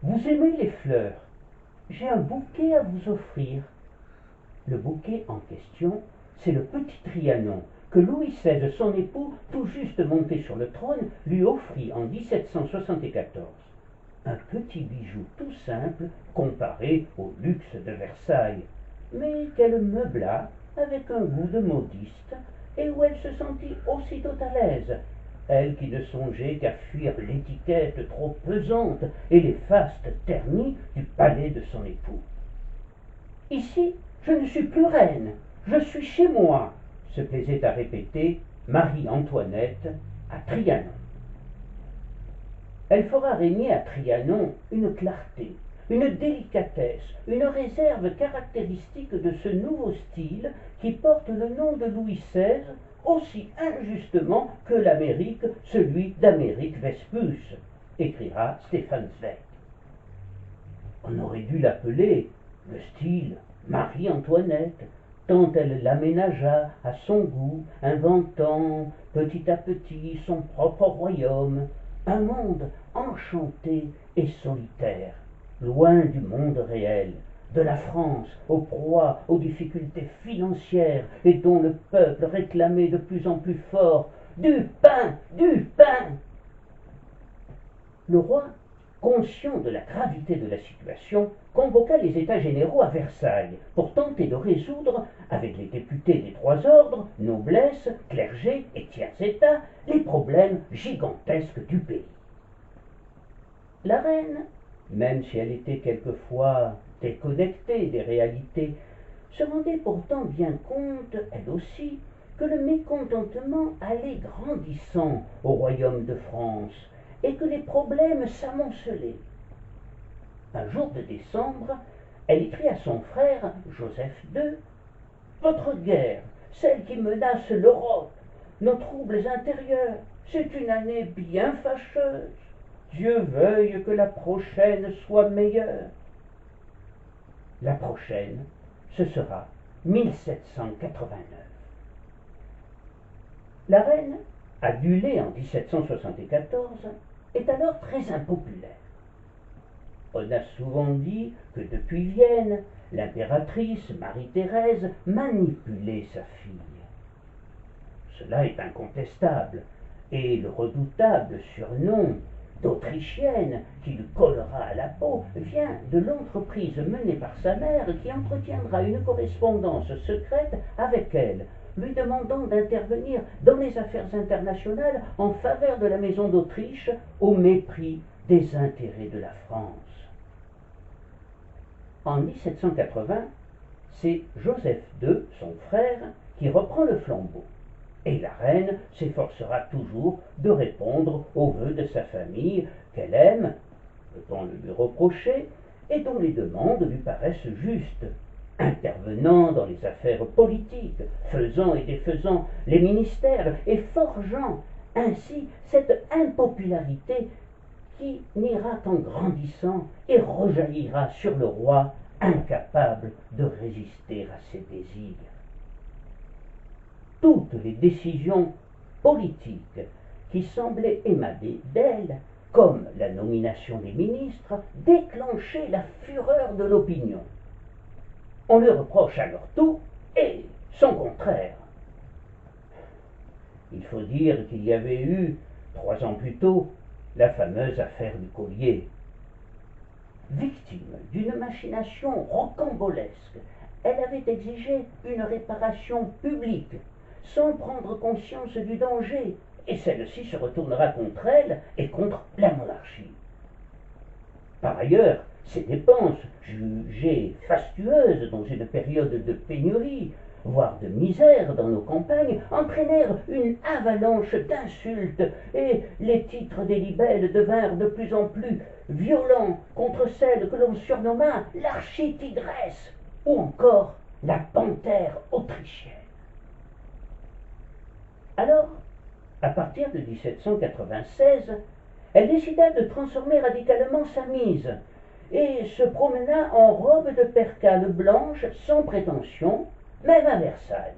Vous aimez les fleurs? J'ai un bouquet à vous offrir. Le bouquet en question, c'est le petit Trianon que Louis XVI, son époux, tout juste monté sur le trône, lui offrit en 1774. Un petit bijou tout simple comparé au luxe de Versailles, mais qu'elle meubla avec un goût de modiste et où elle se sentit aussitôt à l'aise, elle qui ne songeait qu'à fuir l'étiquette trop pesante et les fastes ternis du palais de son époux. Ici, je ne suis plus reine, je suis chez moi, se plaisait à répéter Marie-Antoinette à Trianon. Elle fera régner à Trianon une clarté, une délicatesse, une réserve caractéristique de ce nouveau style qui porte le nom de Louis XVI, aussi injustement que l'Amérique celui d'Amérique Vespuce, écrira Stéphane Zweig. On aurait dû l'appeler le style Marie-Antoinette, tant elle l'aménagea à son goût, inventant petit à petit son propre royaume, un monde enchanté et solitaire, loin du monde réel, de la France, aux proies aux difficultés financières et dont le peuple réclamait de plus en plus fort du pain, du pain. Le roi, conscient de la gravité de la situation, convoqua les États généraux à Versailles pour tenter de résoudre, avec les députés des trois ordres, noblesse, clergé et tiers-État, les problèmes gigantesques du pays. La reine, même si elle était quelquefois déconnectée des réalités, se rendait pourtant bien compte, elle aussi, que le mécontentement allait grandissant au royaume de France et que les problèmes s'amoncelaient. Un jour de décembre, elle écrit à son frère, Joseph II, « Votre guerre, celle qui menace l'Europe, nos troubles intérieurs, c'est une année bien fâcheuse. Dieu veuille que la prochaine soit meilleure. » La prochaine, ce sera 1789. La reine, adulée en 1774, est alors très impopulaire. On a souvent dit que depuis Vienne, l'impératrice Marie-Thérèse manipulait sa fille. Cela est incontestable, et le redoutable surnom d'Autrichienne qui lui collera à la peau vient de l'entreprise menée par sa mère qui entretiendra une correspondance secrète avec elle, lui demandant d'intervenir dans les affaires internationales en faveur de la maison d'Autriche au mépris des intérêts de la France. En 1780, c'est Joseph II, son frère, qui reprend le flambeau. Et la reine s'efforcera toujours de répondre aux vœux de sa famille qu'elle aime, peut-on le lui reprocher, et dont les demandes lui paraissent justes, intervenant dans les affaires politiques, faisant et défaisant les ministères et forgeant ainsi cette impopularité qui n'ira qu'en grandissant et rejaillira sur le roi incapable de résister à ses désirs. Toutes les décisions politiques qui semblaient émaner d'elle, comme la nomination des ministres, déclenchaient la fureur de l'opinion. On lui reproche alors tout et son contraire. Il faut dire qu'il y avait eu, 3 ans plus tôt, la fameuse affaire du collier. Victime d'une machination rocambolesque, elle avait exigé une réparation publique, sans prendre conscience du danger, et celle-ci se retournera contre elle et contre la monarchie. Par ailleurs, ces dépenses, jugées fastueuses dans une période de pénurie, voire de misère dans nos campagnes, entraînèrent une avalanche d'insultes, et les titres des libelles devinrent de plus en plus violents contre celle que l'on surnomma l'archi-tigresse, ou encore la panthère autrichienne. Alors, à partir de 1796, elle décida de transformer radicalement sa mise et se promena en robe de percale blanche sans prétention, même à Versailles.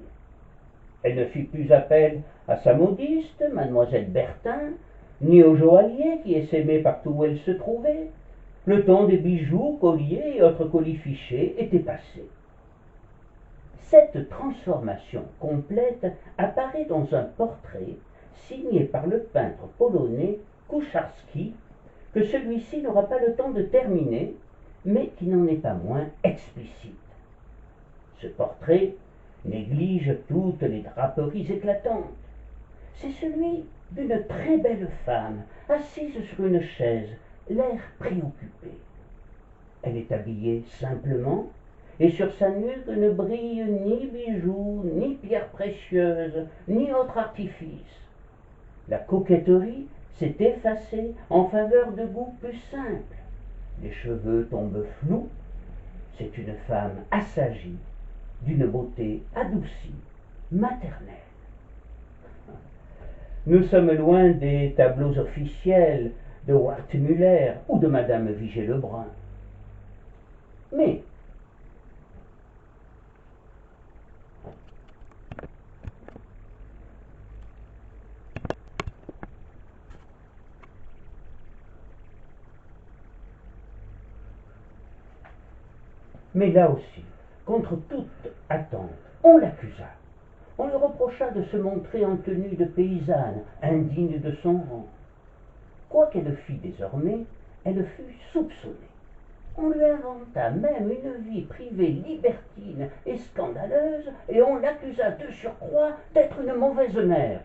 Elle ne fit plus appel à sa modiste, mademoiselle Bertin, ni au joaillier qui essaimait partout où elle se trouvait. Le temps des bijoux, colliers et autres colifichets était passé. Cette transformation complète apparaît dans un portrait signé par le peintre polonais Kucharski, que celui-ci n'aura pas le temps de terminer, mais qui n'en est pas moins explicite. Ce portrait néglige toutes les draperies éclatantes. C'est celui d'une très belle femme, assise sur une chaise, l'air préoccupé. Elle est habillée simplement, et sur sa nuque ne brille ni bijoux, ni pierres précieuses, ni autre artifice. La coquetterie s'est effacée en faveur de goûts plus simples. Les cheveux tombent flous. C'est une femme assagie, d'une beauté adoucie, maternelle. Nous sommes loin des tableaux officiels de Wertmüller ou de Madame Vigée-Lebrun. Mais là aussi, contre toute attente, on l'accusa. On lui reprocha de se montrer en tenue de paysanne, indigne de son rang. Quoi qu'elle fît désormais, elle fut soupçonnée. On lui inventa même une vie privée libertine et scandaleuse, et on l'accusa de surcroît d'être une mauvaise mère.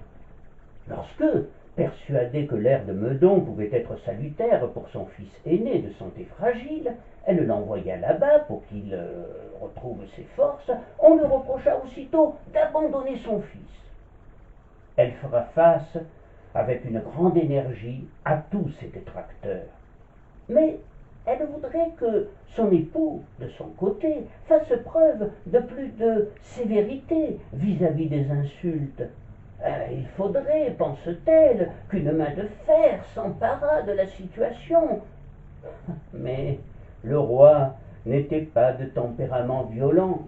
Lorsque, persuadée que l'air de Meudon pouvait être salutaire pour son fils aîné de santé fragile, elle l'envoya là-bas pour qu'il retrouve ses forces, on lui reprocha aussitôt d'abandonner son fils. Elle fera face, avec une grande énergie, à tous ses détracteurs. Mais elle voudrait que son époux, de son côté, fasse preuve de plus de sévérité vis-à-vis des insultes. Il faudrait, pense-t-elle, qu'une main de fer s'emparât de la situation. Mais le roi n'était pas de tempérament violent.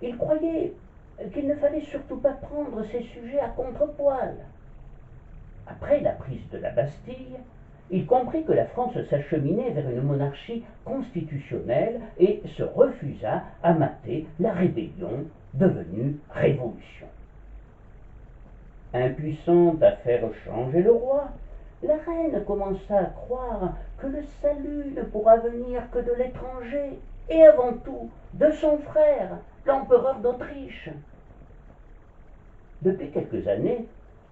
Il croyait qu'il ne fallait surtout pas prendre ses sujets à contre-poil. Après la prise de la Bastille, il comprit que la France s'acheminait vers une monarchie constitutionnelle et se refusa à mater la rébellion devenue révolution. Impuissante à faire changer le roi, la reine commença à croire que le salut ne pourra venir que de l'étranger, et avant tout de son frère, l'empereur d'Autriche. Depuis quelques années,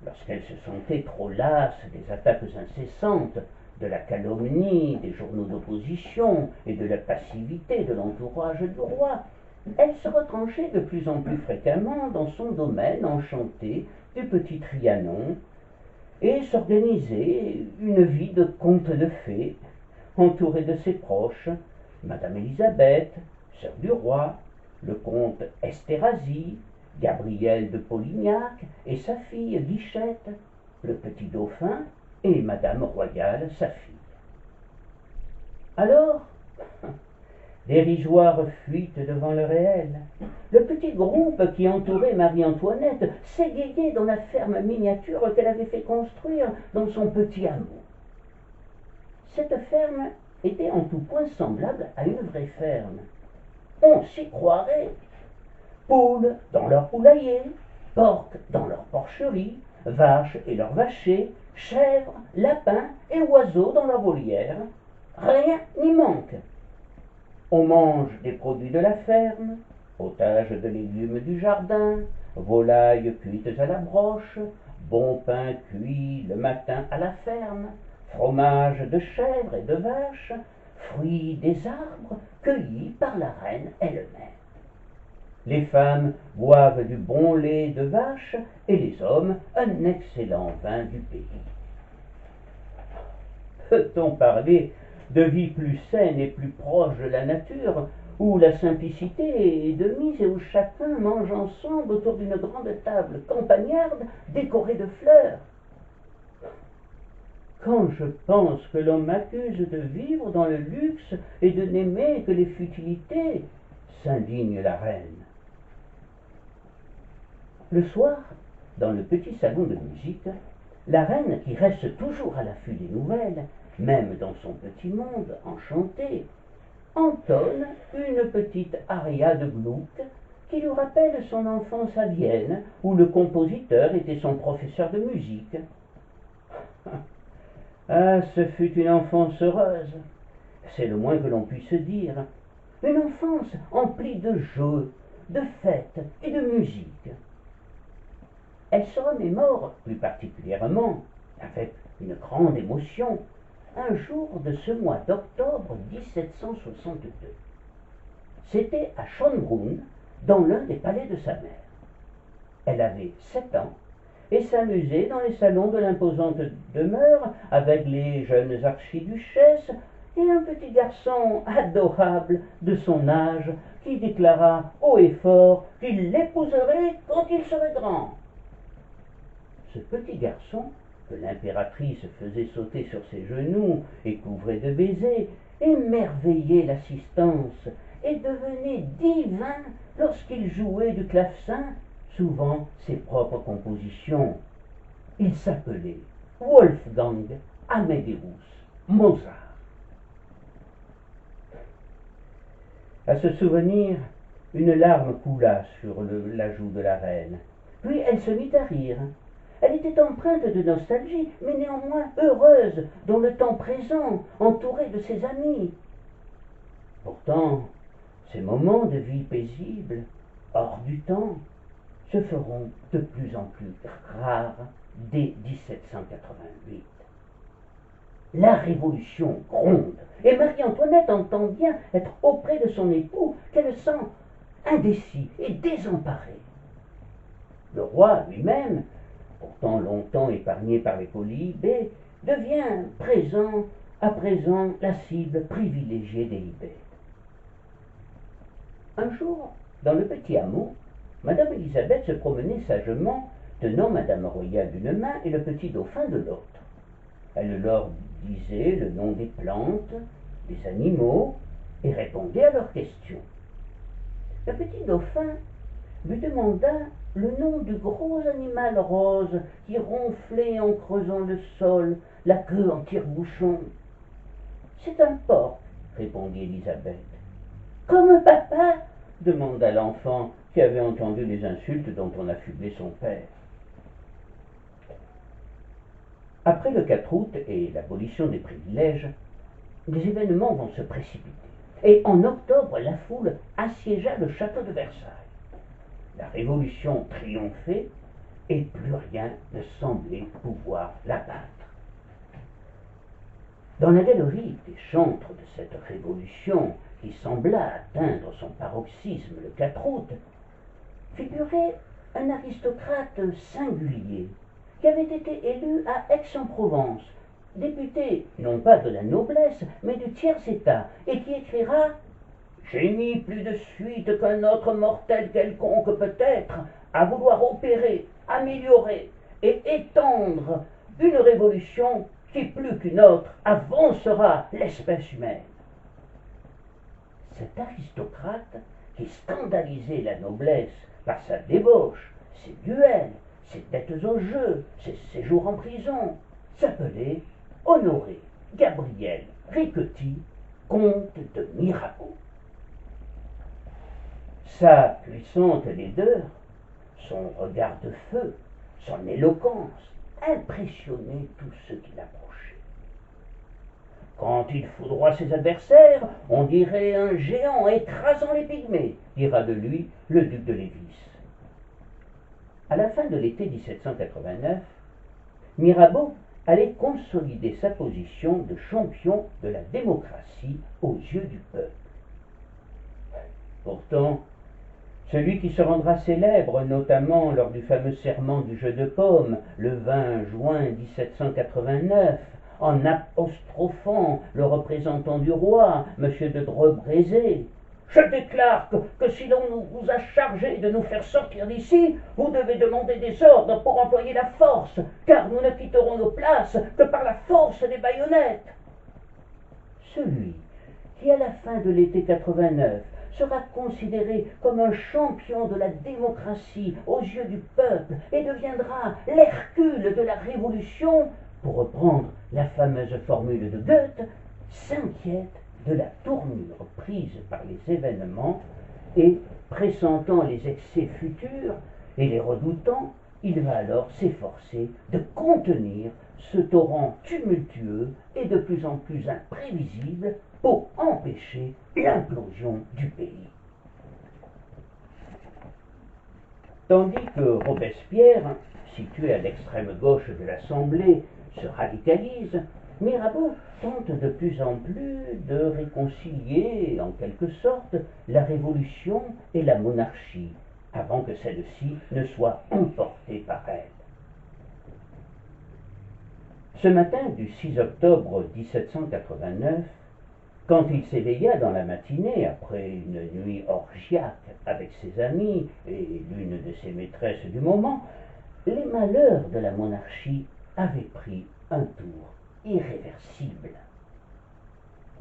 lorsqu'elle se sentait trop lasse des attaques incessantes, de la calomnie des journaux d'opposition et de la passivité de l'entourage du roi, elle se retranchait de plus en plus fréquemment dans son domaine enchanté du petit Trianon et s'organisait une vie de conte de fées, entourée de ses proches, Madame Élisabeth, sœur du roi, le comte Esterhazy, Gabrielle de Polignac et sa fille Guichette, le petit dauphin et Madame Royale, sa fille. Alors, dérisoire fuite devant le réel, le petit groupe qui entourait Marie-Antoinette s'égayait dans la ferme miniature qu'elle avait fait construire dans son petit hameau. Cette ferme était en tout point semblable à une vraie ferme. On s'y croirait. Poules dans leur poulailler, porcs dans leur porcherie, vaches et leurs vachers, chèvres, lapins et oiseaux dans leur volière. Rien n'y manque. On mange des produits de la ferme, potage de légumes du jardin, volailles cuites à la broche, bon pain cuit le matin à la ferme, fromage de chèvre et de vache, fruits des arbres cueillis par la reine elle-même. Les femmes boivent du bon lait de vache et les hommes un excellent vin du pays. Peut-on parler de vie plus saine et plus proche de la nature, où la simplicité est de mise et où chacun mange ensemble autour d'une grande table campagnarde décorée de fleurs? Quand je pense que l'on m'accuse de vivre dans le luxe et de n'aimer que les futilités, s'indigne la reine. Le soir, dans le petit salon de musique, la reine, qui reste toujours à l'affût des nouvelles, même dans son petit monde enchanté, entonne une petite aria de Gluck qui lui rappelle son enfance à Vienne, où le compositeur était son professeur de musique. Ah, ce fut une enfance heureuse, c'est le moins que l'on puisse dire. Une enfance emplie de jeux, de fêtes et de musique. Elle se remémore plus particulièrement, avec une grande émotion, un jour de ce mois d'octobre 1762. C'était à Schönbrunn, dans l'un des palais de sa mère. Elle avait 7 ans et s'amusait dans les salons de l'imposante demeure avec les jeunes archiduchesses et un petit garçon adorable de son âge qui déclara haut et fort qu'il l'épouserait quand il serait grand. Ce petit garçon, que l'impératrice faisait sauter sur ses genoux et couvrait de baisers, émerveillait l'assistance et devenait divin lorsqu'il jouait du clavecin, souvent ses propres compositions. Il s'appelait Wolfgang Amadeus Mozart. À ce souvenir, une larme coula sur la joue de la reine. Puis elle se mit à rire. Elle était empreinte de nostalgie, mais néanmoins heureuse dans le temps présent, entourée de ses amis. Pourtant, ces moments de vie paisible, hors du temps, se feront de plus en plus rares dès 1788. La Révolution gronde, et Marie-Antoinette entend bien être auprès de son époux, qu'elle sent indécis et désemparé. Le roi lui-même, pourtant longtemps épargné par les quolibets, devient à présent la cible privilégiée des libelles. Un jour, dans le petit hameau, Madame Élisabeth se promenait sagement, tenant Madame Royale d'une main et le petit dauphin de l'autre. Elle leur disait le nom des plantes, des animaux, et répondait à leurs questions. Le petit dauphin lui demanda le nom du gros animal rose qui ronflait en creusant le sol, la queue en tire-bouchon. « C'est un porc, répondit Élisabeth. « Comme papa ?» demanda l'enfant, qui avait entendu les insultes dont on affublait son père. Après le 4 août et l'abolition des privilèges, les événements vont se précipiter. Et en octobre, la foule assiégea le château de Versailles. La Révolution triomphait et plus rien ne semblait pouvoir l'abattre. Dans la galerie des chantres de cette Révolution, qui sembla atteindre son paroxysme le 4 août, figurait un aristocrate singulier qui avait été élu à Aix-en-Provence, député non pas de la noblesse, mais du tiers-état, et qui écrira « J'ai mis plus de suite qu'un autre mortel quelconque peut-être à vouloir opérer, améliorer et étendre une révolution qui, plus qu'une autre, avancera l'espèce humaine. » Cet aristocrate, qui scandalisait la noblesse par sa débauche, ses duels, ses dettes au jeu, ses séjours en prison, s'appelait Honoré Gabriel Riquetti, comte de Mirabeau. Sa puissante laideur, son regard de feu, son éloquence impressionnaient tous ceux qui l'approchaient. Quand il foudroie ses adversaires, on dirait un géant écrasant les pygmées, dira de lui le duc de Lévis. À la fin de l'été 1789, Mirabeau allait consolider sa position de champion de la démocratie aux yeux du peuple. Pourtant, celui qui se rendra célèbre, notamment lors du fameux serment du jeu de paume, le 20 juin 1789, en apostrophant le représentant du roi, M. de Dreux-Brézé, « Je déclare que si l'on vous a chargé de nous faire sortir d'ici, vous devez demander des ordres pour employer la force, car nous ne quitterons nos places que par la force des baïonnettes. » Celui qui, à la fin de l'été 89, sera considéré comme un champion de la démocratie aux yeux du peuple et deviendra l'Hercule de la Révolution, pour reprendre la fameuse formule de Goethe, s'inquiète de la tournure prise par les événements et, pressentant les excès futurs et les redoutant, il va alors s'efforcer de contenir ce torrent tumultueux et de plus en plus imprévisible pour empêcher l'implosion du pays. Tandis que Robespierre, situé à l'extrême gauche de l'Assemblée, se radicalise, Mirabeau tente de plus en plus de réconcilier, en quelque sorte, la Révolution et la monarchie, avant que celle-ci ne soit emportée par elle. Ce matin du 6 octobre 1789, quand il s'éveilla dans la matinée, après une nuit orgiaque avec ses amis et l'une de ses maîtresses du moment, les malheurs de la monarchie avaient pris un tour irréversible.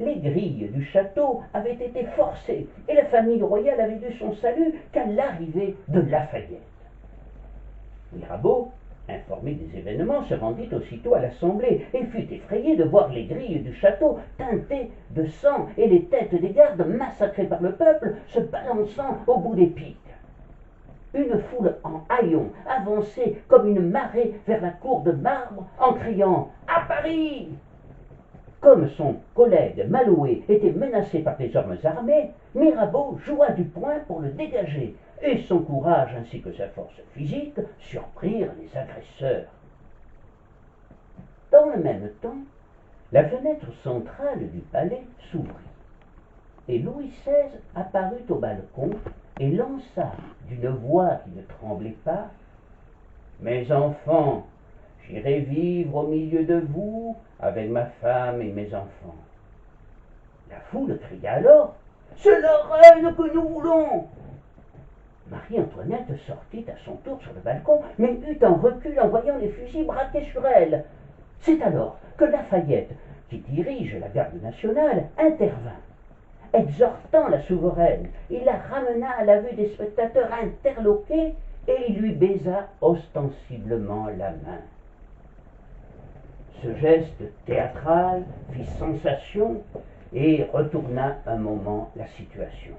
Les grilles du château avaient été forcées et la famille royale avait dû son salut qu'à l'arrivée de Lafayette. Mirabeau, informé des événements, se rendit aussitôt à l'Assemblée et fut effrayé de voir les grilles du château teintées de sang et les têtes des gardes massacrés par le peuple se balançant au bout des piques. Une foule en haillons avançait comme une marée vers la cour de marbre en criant « À Paris !» Comme son collègue Malouet était menacé par des hommes armés, Mirabeau joua du poing pour le dégager, et son courage ainsi que sa force physique surprirent les agresseurs. Dans le même temps, la fenêtre centrale du palais s'ouvrit, et Louis XVI apparut au balcon et lança d'une voix qui ne tremblait pas « Mes enfants, j'irai vivre au milieu de vous avec ma femme et mes enfants. » La foule cria alors « C'est la reine que nous voulons !» Marie-Antoinette sortit à son tour sur le balcon, mais eut un recul en voyant les fusils braqués sur elle. C'est alors que Lafayette, qui dirige la garde nationale, intervint. Exhortant la souveraine, il la ramena à la vue des spectateurs interloqués et il lui baisa ostensiblement la main. Ce geste théâtral fit sensation et retourna un moment la situation.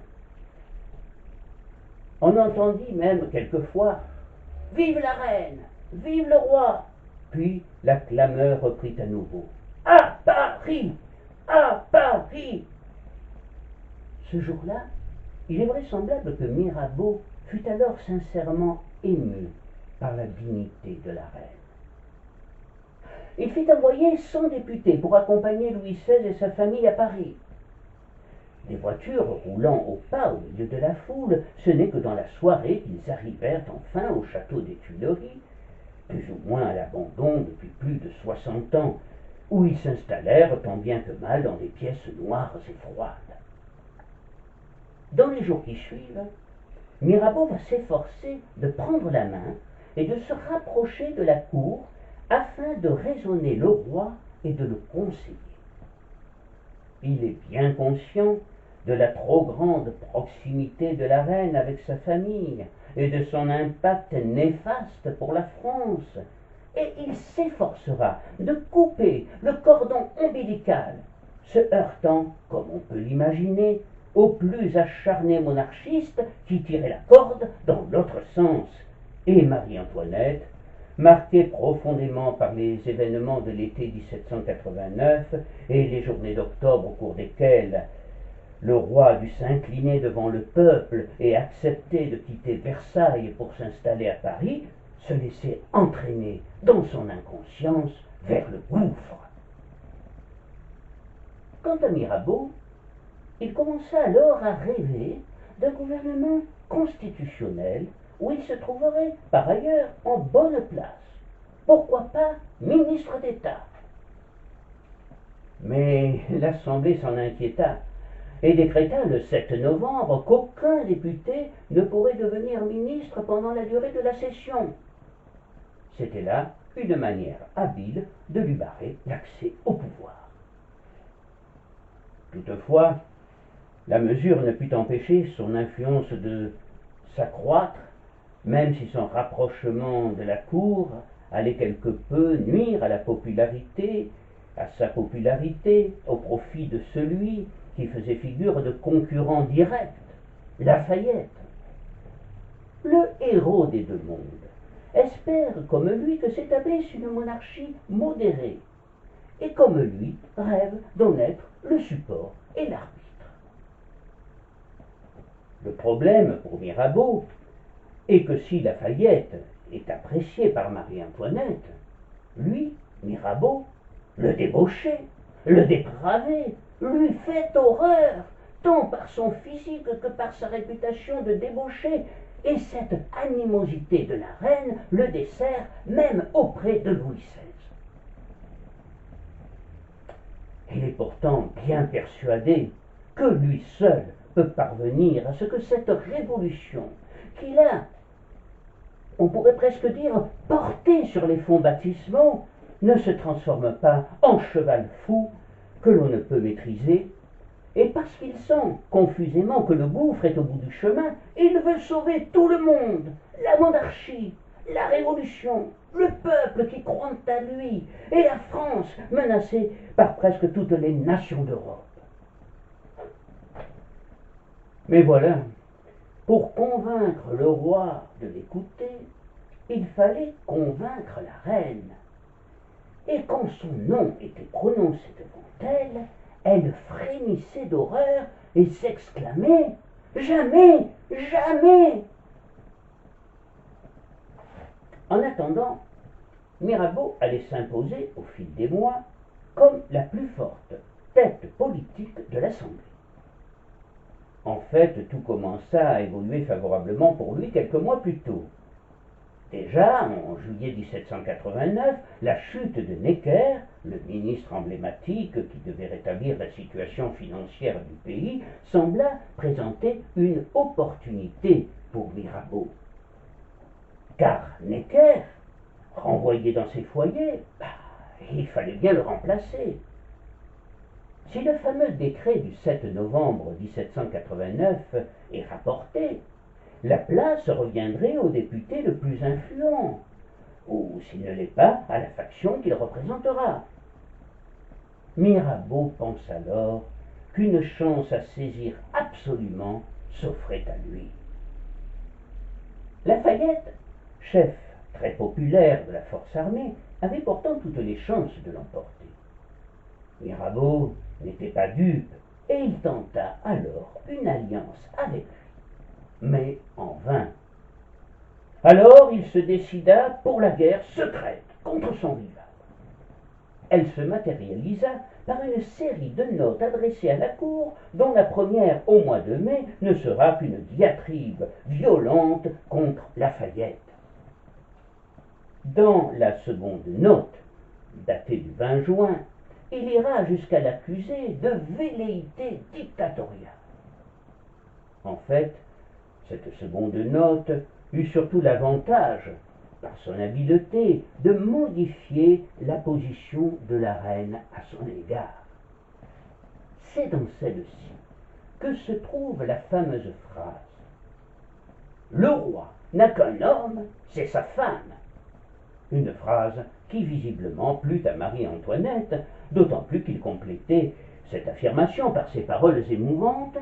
On entendit même quelquefois « Vive la reine! Vive le roi !» Puis la clameur reprit à nouveau « À Paris! À Paris !» Ce jour-là, il est vraisemblable que Mirabeau fut alors sincèrement ému par la dignité de la reine. Il fit envoyer 100 députés pour accompagner Louis XVI et sa famille à Paris. Les voitures roulant au pas au milieu de la foule, ce n'est que dans la soirée qu'ils arrivèrent enfin au château des Tuileries, plus ou moins à l'abandon depuis plus de 60 ans, où ils s'installèrent tant bien que mal dans des pièces noires et froides. Dans les jours qui suivent, Mirabeau va s'efforcer de prendre la main et de se rapprocher de la cour afin de raisonner le roi et de le conseiller. Il est bien conscient de la trop grande proximité de la reine avec sa famille et de son impact néfaste pour la France, et il s'efforcera de couper le cordon ombilical, se heurtant, comme on peut l'imaginer, aux plus acharnés monarchistes qui tiraient la corde dans l'autre sens, et Marie-Antoinette, marquée profondément par les événements de l'été 1789 et les journées d'octobre au cours desquelles le roi dut s'incliner devant le peuple et accepter de quitter Versailles pour s'installer à Paris, se laissait entraîner dans son inconscience vers le gouffre. Quant à Mirabeau, il commença alors à rêver d'un gouvernement constitutionnel où il se trouverait par ailleurs en bonne place. Pourquoi pas ministre d'État? Mais l'Assemblée s'en inquiéta et décréta le 7 novembre qu'aucun député ne pourrait devenir ministre pendant la durée de la session. C'était là une manière habile de lui barrer l'accès au pouvoir. Toutefois, la mesure ne put empêcher son influence de s'accroître, même si son rapprochement de la cour allait quelque peu nuire à sa popularité, au profit de celui qui faisait figure de concurrent direct, Lafayette. Le héros des deux mondes espère, comme lui, que s'établisse une monarchie modérée, et comme lui, rêve d'en être le support et l'arbitre. Le problème pour Mirabeau est que si Lafayette est apprécié par Marie-Antoinette, lui, Mirabeau, le débauché, le dépravé, lui fait horreur, tant par son physique que par sa réputation de débauché, et cette animosité de la reine le dessert même auprès de Louis XVI. Il est pourtant bien persuadé que lui seul peut parvenir à ce que cette révolution qu'il a, on pourrait presque dire, portée sur les fonds baptismaux, ne se transforme pas en cheval fou que l'on ne peut maîtriser, et parce qu'il sent confusément que le gouffre est au bout du chemin, il veut sauver tout le monde, la monarchie, la révolution, le peuple qui croit à lui, et la France menacée par presque toutes les nations d'Europe. Mais voilà, pour convaincre le roi de l'écouter, il fallait convaincre la reine. Et quand son nom était prononcé devant elle, elle frémissait d'horreur et s'exclamait « Jamais, jamais !» En attendant, Mirabeau allait s'imposer au fil des mois comme la plus forte tête politique de l'Assemblée. En fait, tout commença à évoluer favorablement pour lui quelques mois plus tôt. Déjà, en juillet 1789, la chute de Necker, le ministre emblématique qui devait rétablir la situation financière du pays, sembla présenter une opportunité pour Mirabeau. Car Necker, renvoyé dans ses foyers, il fallait bien le remplacer. Si le fameux décret du 7 novembre 1789 est rapporté, la place reviendrait au député le plus influent, ou s'il ne l'est pas, à la faction qu'il représentera. Mirabeau pense alors qu'une chance à saisir absolument s'offrait à lui. Lafayette, chef très populaire de la force armée, avait pourtant toutes les chances de l'emporter. Mirabeau n'était pas dupe, et il tenta alors une alliance avec lui, mais en vain. Alors il se décida pour la guerre secrète contre son rival. Elle se matérialisa par une série de notes adressées à la cour, dont la première, au mois de mai, ne sera qu'une diatribe violente contre Lafayette. Dans la seconde note, datée du 20 juin, il ira jusqu'à l'accuser de velléité dictatoriale. En fait, cette seconde note eut surtout l'avantage, par son habileté, de modifier la position de la reine à son égard. C'est dans celle-ci que se trouve la fameuse phrase « Le roi n'a qu'un homme, c'est sa femme ». Une phrase qui visiblement plut à Marie-Antoinette, d'autant plus qu'il complétait cette affirmation par ces paroles émouvantes.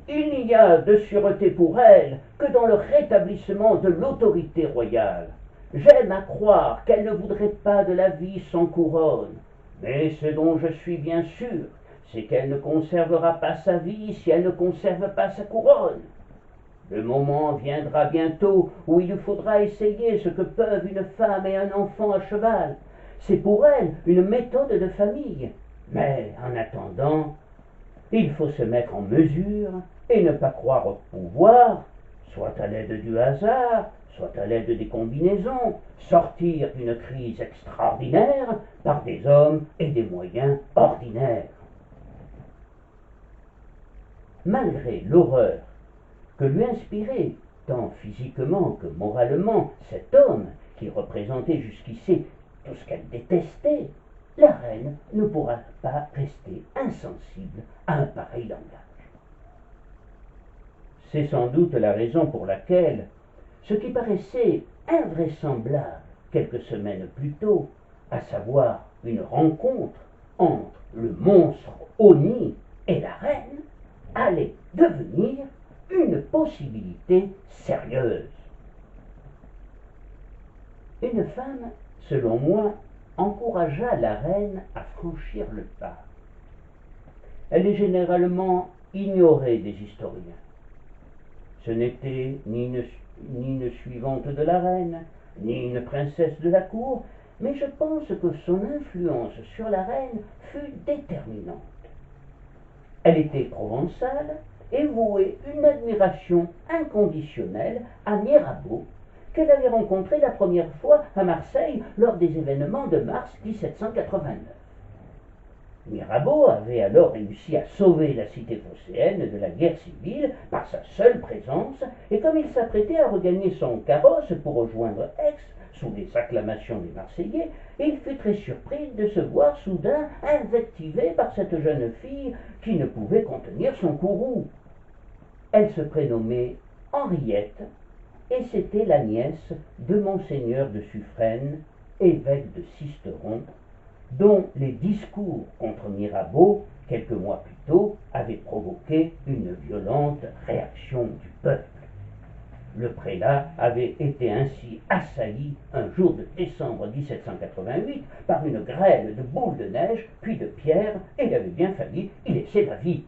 Il n'y a de sûreté pour elle que dans le rétablissement de l'autorité royale. J'aime à croire qu'elle ne voudrait pas de la vie sans couronne, mais ce dont je suis bien sûr, c'est qu'elle ne conservera pas sa vie si elle ne conserve pas sa couronne. Le moment viendra bientôt où il faudra essayer ce que peuvent une femme et un enfant à cheval. C'est pour elle une méthode de famille. Mais en attendant, il faut se mettre en mesure et ne pas croire au pouvoir, soit à l'aide du hasard, soit à l'aide des combinaisons, sortir d'une crise extraordinaire par des hommes et des moyens ordinaires. Malgré l'horreur que lui inspirait, tant physiquement que moralement, cet homme qui représentait jusqu'ici tout ce qu'elle détestait, la reine ne pourra pas rester insensible à un pareil langage. C'est sans doute la raison pour laquelle ce qui paraissait invraisemblable quelques semaines plus tôt, à savoir une rencontre entre le monstre Oni et la reine, allait devenir une possibilité sérieuse. Une femme, selon moi, encouragea la reine à franchir le pas. Elle est généralement ignorée des historiens. Ce n'était ni une suivante de la reine, ni une princesse de la cour, mais je pense que son influence sur la reine fut déterminante. Elle était provençale et vouait une admiration inconditionnelle à Mirabeau, qu'elle avait rencontré la première fois à Marseille lors des événements de mars 1789. Mirabeau avait alors réussi à sauver la cité phocéenne de la guerre civile par sa seule présence, et comme il s'apprêtait à regagner son carrosse pour rejoindre Aix, sous les acclamations des Marseillais, il fut très surpris de se voir soudain invectivé par cette jeune fille qui ne pouvait contenir son courroux. Elle se prénommait Henriette, et c'était la nièce de Monseigneur de Suffren, évêque de Sisteron, dont les discours contre Mirabeau, quelques mois plus tôt, avaient provoqué une violente réaction du peuple. Le prélat avait été ainsi assailli un jour de décembre 1788 par une grêle de boules de neige puis de pierres, et il avait bien failli y laisser la vie.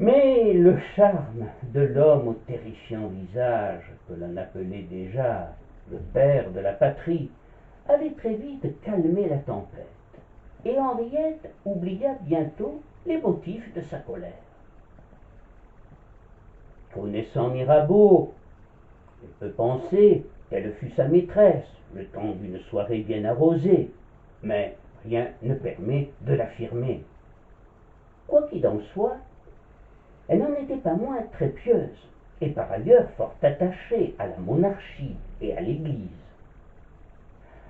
Mais le charme de l'homme au terrifiant visage, que l'on appelait déjà le père de la patrie, avait très vite calmé la tempête, et Henriette oublia bientôt les motifs de sa colère. Connaissant Mirabeau, elle peut penser qu'elle fut sa maîtresse le temps d'une soirée bien arrosée, mais rien ne permet de l'affirmer. Quoi qu'il en soit, elle n'en était pas moins très pieuse, et par ailleurs fort attachée à la monarchie et à l'Église.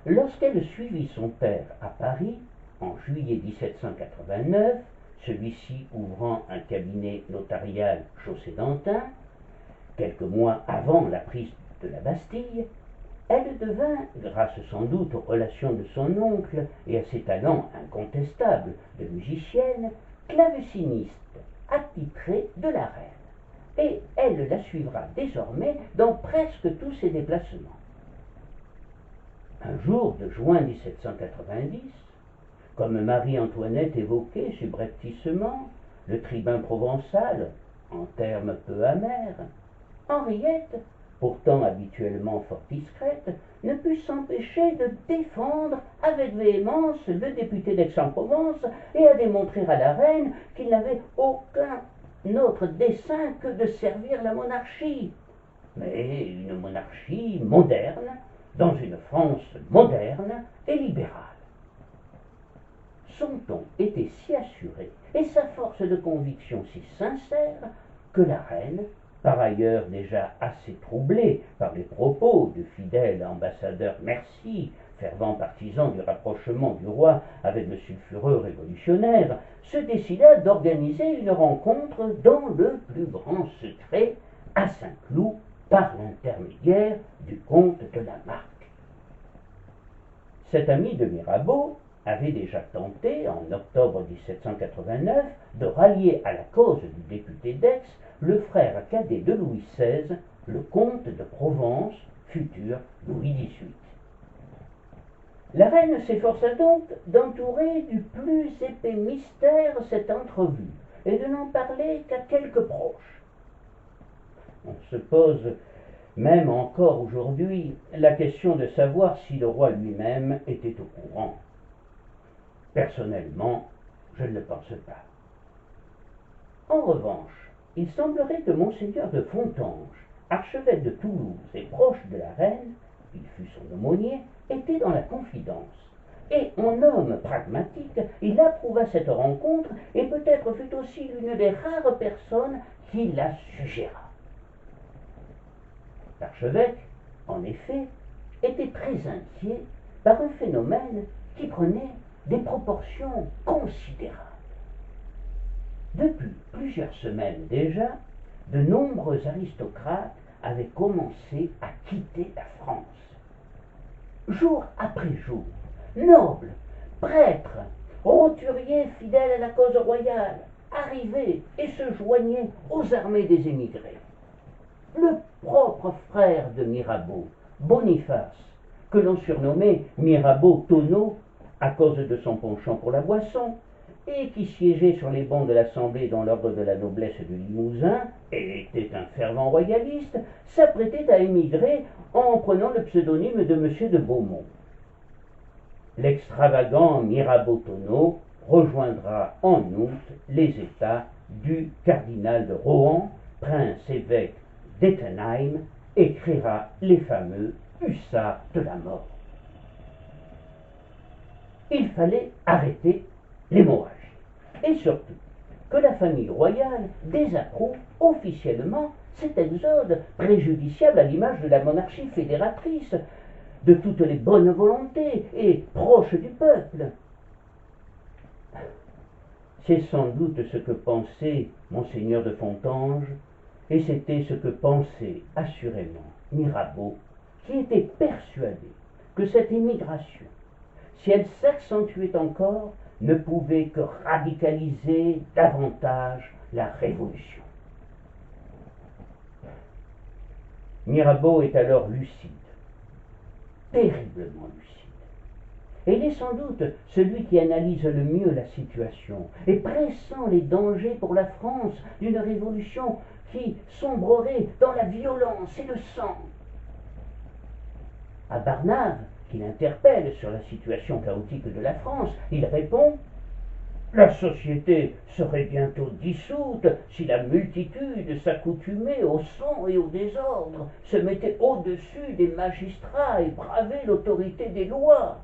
Lorsqu'elle suivit son père à Paris, en juillet 1789, celui-ci ouvrant un cabinet notarial chaussée d'Antin, quelques mois avant la prise de la Bastille, elle devint, grâce sans doute aux relations de son oncle et à ses talents incontestables de musicienne, claveciniste attitrée de la reine, et elle la suivra désormais dans presque tous ses déplacements. Un jour de juin 1790, comme Marie-Antoinette évoquait subrepticement le tribun provençal en termes peu amers, Henriette, pourtant habituellement fort discrète, ne put s'empêcher de défendre avec véhémence le député d'Aix-en-Provence et à démontrer à la reine qu'il n'avait aucun autre dessein que de servir la monarchie, mais une monarchie moderne, dans une France moderne et libérale. Son ton était si assuré et sa force de conviction si sincère que la reine, par ailleurs déjà assez troublée par les propos du fidèle ambassadeur Mercy, fervent partisan du rapprochement du roi avec le sulfureux révolutionnaire, se décida d'organiser une rencontre dans le plus grand secret à Saint-Cloud par l'intermédiaire du comte de la Marque. Cet ami de Mirabeau avait déjà tenté, en octobre 1789, de rallier à la cause du député d'Aix le frère cadet de Louis XVI, le comte de Provence, futur Louis XVIII. La reine s'efforça donc d'entourer du plus épais mystère cette entrevue et de n'en parler qu'à quelques proches. On se pose même encore aujourd'hui la question de savoir si le roi lui-même était au courant. Personnellement, je ne le pense pas. En revanche, il semblerait que Monseigneur de Fontanges, archevêque de Toulouse et proche de la reine, il fut son aumônier, était dans la confidence. Et en homme pragmatique, il approuva cette rencontre et peut-être fut aussi l'une des rares personnes qui la suggéra. L'archevêque, en effet, était très inquiet par un phénomène qui prenait des proportions considérables. Depuis plusieurs semaines déjà, de nombreux aristocrates avaient commencé à quitter la France. jour après jour, nobles, prêtres, roturiers fidèles à la cause royale, arrivaient et se joignaient aux armées des émigrés. Le propre frère de Mirabeau, Boniface, que l'on surnommait Mirabeau Tonneau à cause de son penchant pour la boisson, et qui siégeait sur les bancs de l'Assemblée dans l'ordre de la noblesse du Limousin, et était un fervent royaliste, s'apprêtait à émigrer en prenant le pseudonyme de M. de Beaumont. L'extravagant Mirabeau Tonneau rejoindra en août les États du cardinal de Rohan, prince-évêque d'Ettenheim, et créera les fameux hussards de la mort. Il fallait arrêter l'hémorragie, et surtout que la famille royale désapprouve officiellement cet exode préjudiciable à l'image de la monarchie fédératrice, de toutes les bonnes volontés et proche du peuple. C'est sans doute ce que pensait Monseigneur de Fontanges, et c'était ce que pensait assurément Mirabeau, qui était persuadé que cette émigration, si elle s'accentuait encore, ne pouvait que radicaliser davantage la Révolution. Mirabeau est alors lucide, terriblement lucide. Et il est sans doute celui qui analyse le mieux la situation et pressent les dangers pour la France d'une révolution qui sombrerait dans la violence et le sang. À Barnave, qui l'interpelle sur la situation chaotique de la France, il répond « La société serait bientôt dissoute si la multitude s'accoutumait au sang et au désordre, se mettait au-dessus des magistrats et bravait l'autorité des lois.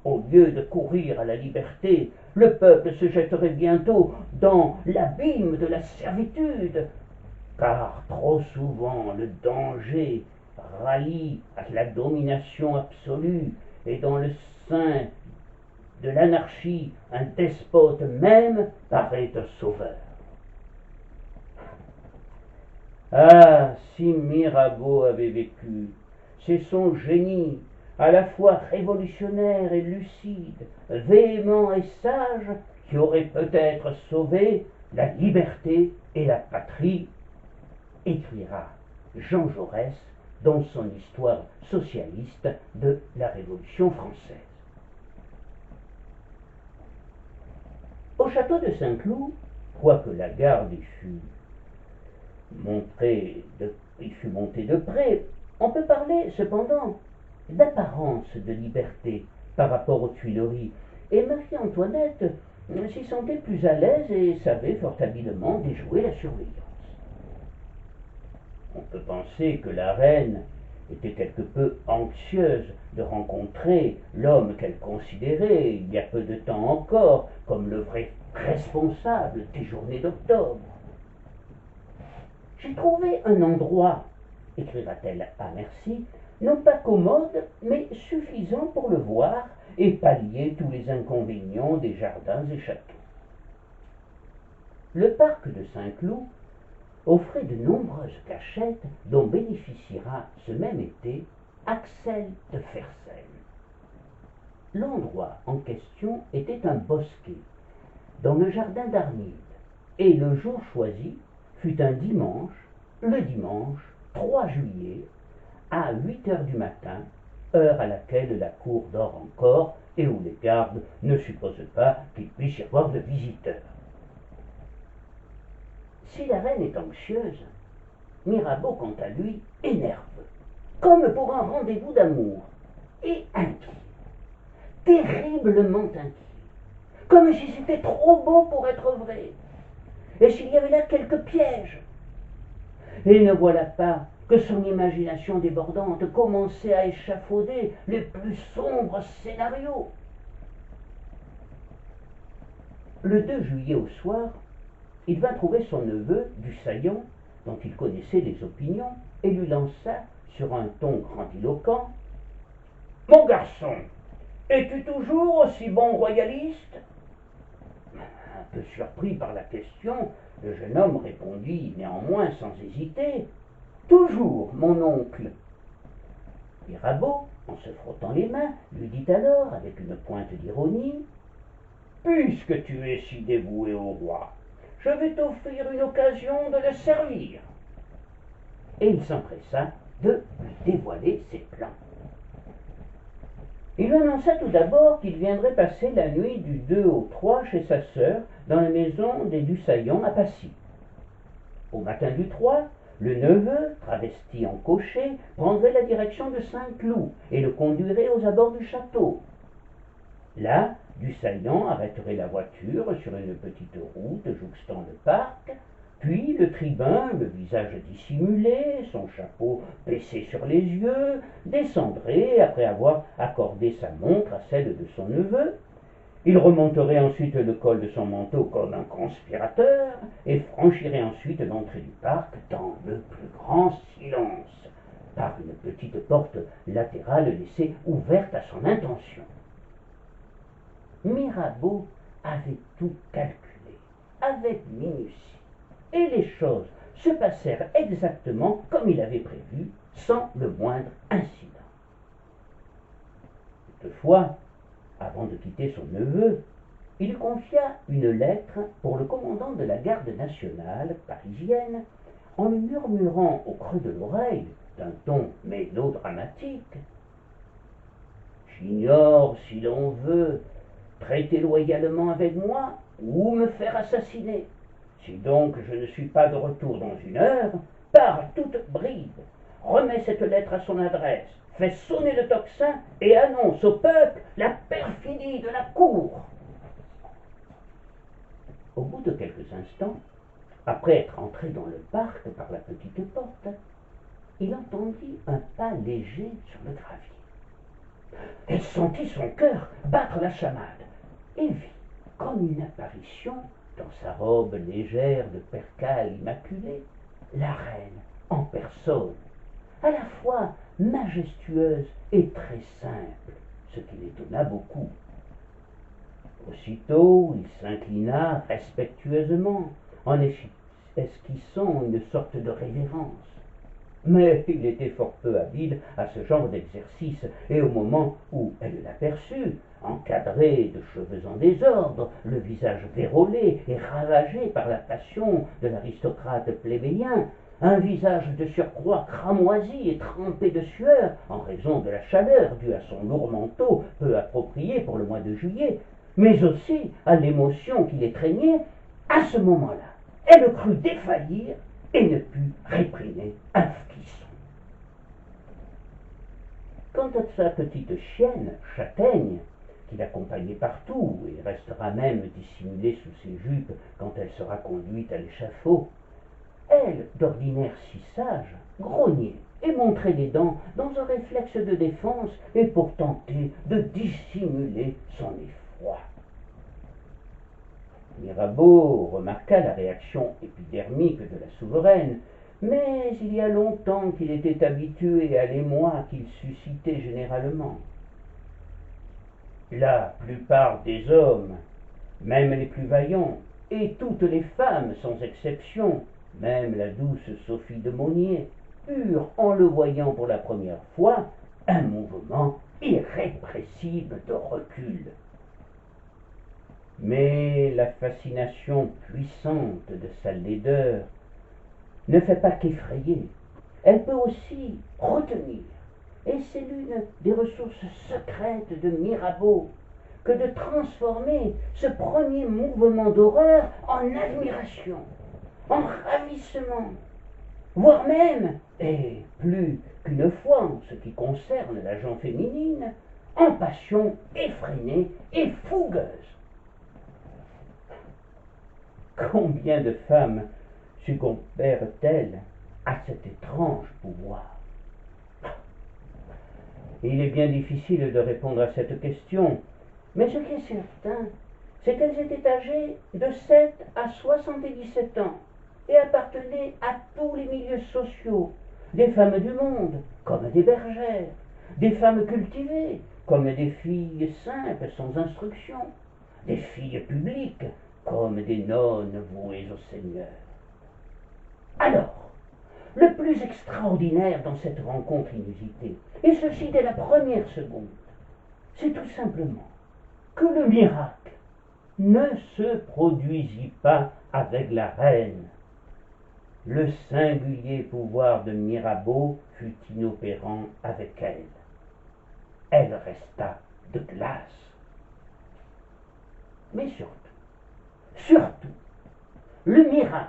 Au lieu de courir à la liberté, le peuple se jetterait bientôt dans l'abîme de la servitude, car trop souvent le danger rallie à la domination absolue, et dans le sein de l'anarchie, un despote même paraît un sauveur. » Ah, si Mirabeau avait vécu, c'est son génie, à la fois révolutionnaire et lucide, véhément et sage, qui aurait peut-être sauvé la liberté et la patrie, écrira Jean Jaurès dans son histoire socialiste de la Révolution française. Au château de Saint-Cloud, quoique la garde y fût montée de près, on peut parler cependant d'apparence de liberté par rapport aux Tuileries, et Marie-Antoinette s'y sentait plus à l'aise et savait fort habilement déjouer la surveillance. On peut penser que la reine était quelque peu anxieuse de rencontrer l'homme qu'elle considérait, il y a peu de temps encore, comme le vrai responsable des journées d'octobre. « J'ai trouvé un endroit, écrira-t-elle à Mercy, non pas commode, mais suffisant pour le voir et pallier tous les inconvénients des jardins et châteaux. » Le parc de Saint-Cloud offrait de nombreuses cachettes dont bénéficiera ce même été Axel de Fersen. L'endroit en question était un bosquet dans le jardin d'Arnide, et le jour choisi fut un dimanche, le dimanche 3 juillet, à 8 heures du matin, heure à laquelle la cour dort encore et où les gardes ne supposent pas qu'il puisse y avoir de visiteurs. Si la reine est anxieuse, Mirabeau, quant à lui, est nerveux, comme pour un rendez-vous d'amour, et inquiet, terriblement inquiet, comme si c'était trop beau pour être vrai, et s'il y avait là quelques pièges. Et ne voilà pas que son imagination débordante commençait à échafauder les plus sombres scénarios. Le 2 juillet au soir, il vint trouver son neveu du Saillant, dont il connaissait les opinions, et lui lança, sur un ton grandiloquent, « Mon garçon, es-tu toujours aussi bon royaliste ?» Un peu surpris par la question, le jeune homme répondit néanmoins sans hésiter, « Toujours, mon oncle. » Mirabeau, en se frottant les mains, lui dit alors, avec une pointe d'ironie: puisque tu es si dévoué au roi, je vais t'offrir une occasion de le servir. Et il s'empressa de lui dévoiler ses plans. Il lui annonça tout d'abord qu'il viendrait passer la nuit du 2 au 3 chez sa sœur, dans la maison des Dussaillons à Passy. Au matin du 3, le neveu, travesti en cocher, prendrait la direction de Saint-Cloud et le conduirait aux abords du château. Là, Dussaillons arrêterait la voiture sur une petite route jouxtant le parc, puis le tribun, le visage dissimulé, son chapeau baissé sur les yeux, descendrait après avoir accordé sa montre à celle de son neveu. Il remonterait ensuite le col de son manteau comme un conspirateur et franchirait ensuite l'entrée du parc dans le plus grand silence, par une petite porte latérale laissée ouverte à son intention. Mirabeau avait tout calculé, avec minutie, et les choses se passèrent exactement comme il avait prévu, sans le moindre incident. Toutefois, avant de quitter son neveu, il confia une lettre pour le commandant de la garde nationale parisienne, en lui murmurant au creux de l'oreille, d'un ton mélodramatique: j'ignore si l'on veut traiter loyalement avec moi ou me faire assassiner. Si donc je ne suis pas de retour dans une heure, pars toute bride, remets cette lettre à son adresse, fais sonner le tocsin et annonce au peuple la perfidie de la cour. Au bout de quelques instants, après être entré dans le parc par la petite porte, il entendit un pas léger sur le gravier. Elle sentit son cœur battre la chamade et vit, comme une apparition, dans sa robe légère de percale immaculée, la reine en personne, à la fois majestueuse et très simple, ce qui l'étonna beaucoup. Aussitôt, il s'inclina respectueusement, en esquissant une sorte de révérence. Mais il était fort peu habile à ce genre d'exercice, et au moment où elle l'aperçut, encadré de cheveux en désordre, le visage vérolé et ravagé par la passion de l'aristocrate plébéien, un visage de surcroît cramoisi et trempé de sueur, en raison de la chaleur due à son lourd manteau peu approprié pour le mois de juillet, mais aussi à l'émotion qui l'étreignait, à ce moment-là, elle crut défaillir et ne put réprimer un frisson. Quant à sa petite chienne, Châtaigne, qui l'accompagnait partout et restera même dissimulée sous ses jupes quand elle sera conduite à l'échafaud, elle, d'ordinaire si sage, grognait et montrait les dents dans un réflexe de défense et pour tenter de dissimuler son effroi. Mirabeau remarqua la réaction épidermique de la souveraine, mais il y a longtemps qu'il était habitué à l'émoi qu'il suscitait généralement. La plupart des hommes, même les plus vaillants, et toutes les femmes sans exception, même la douce Sophie de Monnier, eurent, en le voyant pour la première fois, un mouvement irrépressible de recul. Mais la fascination puissante de sa laideur ne fait pas qu'effrayer, elle peut aussi retenir, et c'est l'une des ressources secrètes de Mirabeau que de transformer ce premier mouvement d'horreur en admiration, en ravissement, voire même, et plus qu'une fois en ce qui concerne la gent féminine, en passion effrénée et fougueuse. Combien de femmes succombèrent-elles à cet étrange pouvoir? Il est bien difficile de répondre à cette question, mais ce qui est certain, c'est qu'elles étaient âgées de 7 à 77 ans et appartenaient à tous les milieux sociaux, des femmes du monde comme des bergères, des femmes cultivées comme des filles simples sans instruction, des filles publiques comme des nonnes vouées au Seigneur. Alors, le plus extraordinaire dans cette rencontre inusitée, et ceci dès la première seconde, c'est tout simplement que le miracle ne se produisit pas avec la reine. Le singulier pouvoir de Mirabeau fut inopérant avec elle. Elle resta de glace. Mais surtout, le miracle,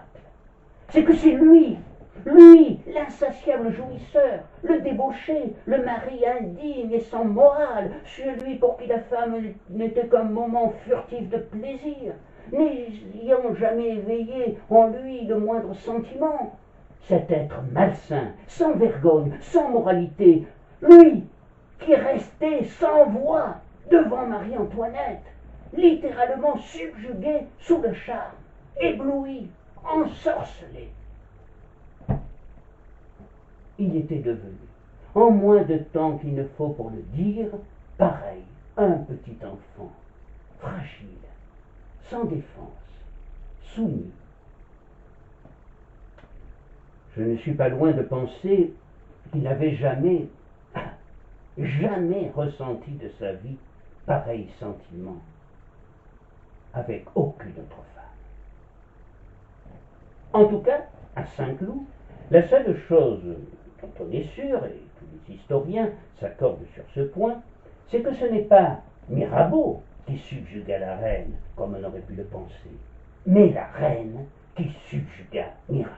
c'est que c'est lui, l'insatiable jouisseur, le débauché, le mari indigne et sans morale, celui pour qui la femme n'était qu'un moment furtif de plaisir, n'ayant jamais éveillé en lui le moindre sentiment, cet être malsain, sans vergogne, sans moralité, lui qui restait sans voix devant Marie-Antoinette, littéralement subjugué sous le charme, ébloui, ensorcelé. Il était devenu, en moins de temps qu'il ne faut pour le dire, pareil, un petit enfant, fragile, sans défense, soumis. Je ne suis pas loin de penser qu'il n'avait jamais ressenti de sa vie pareil sentiment avec aucune autre femme. En tout cas, à Saint-Cloud, la seule chose dont on est sûr, et tous les historiens s'accordent sur ce point, c'est que ce n'est pas Mirabeau qui subjugua la reine, comme on aurait pu le penser, mais la reine qui subjugua Mirabeau.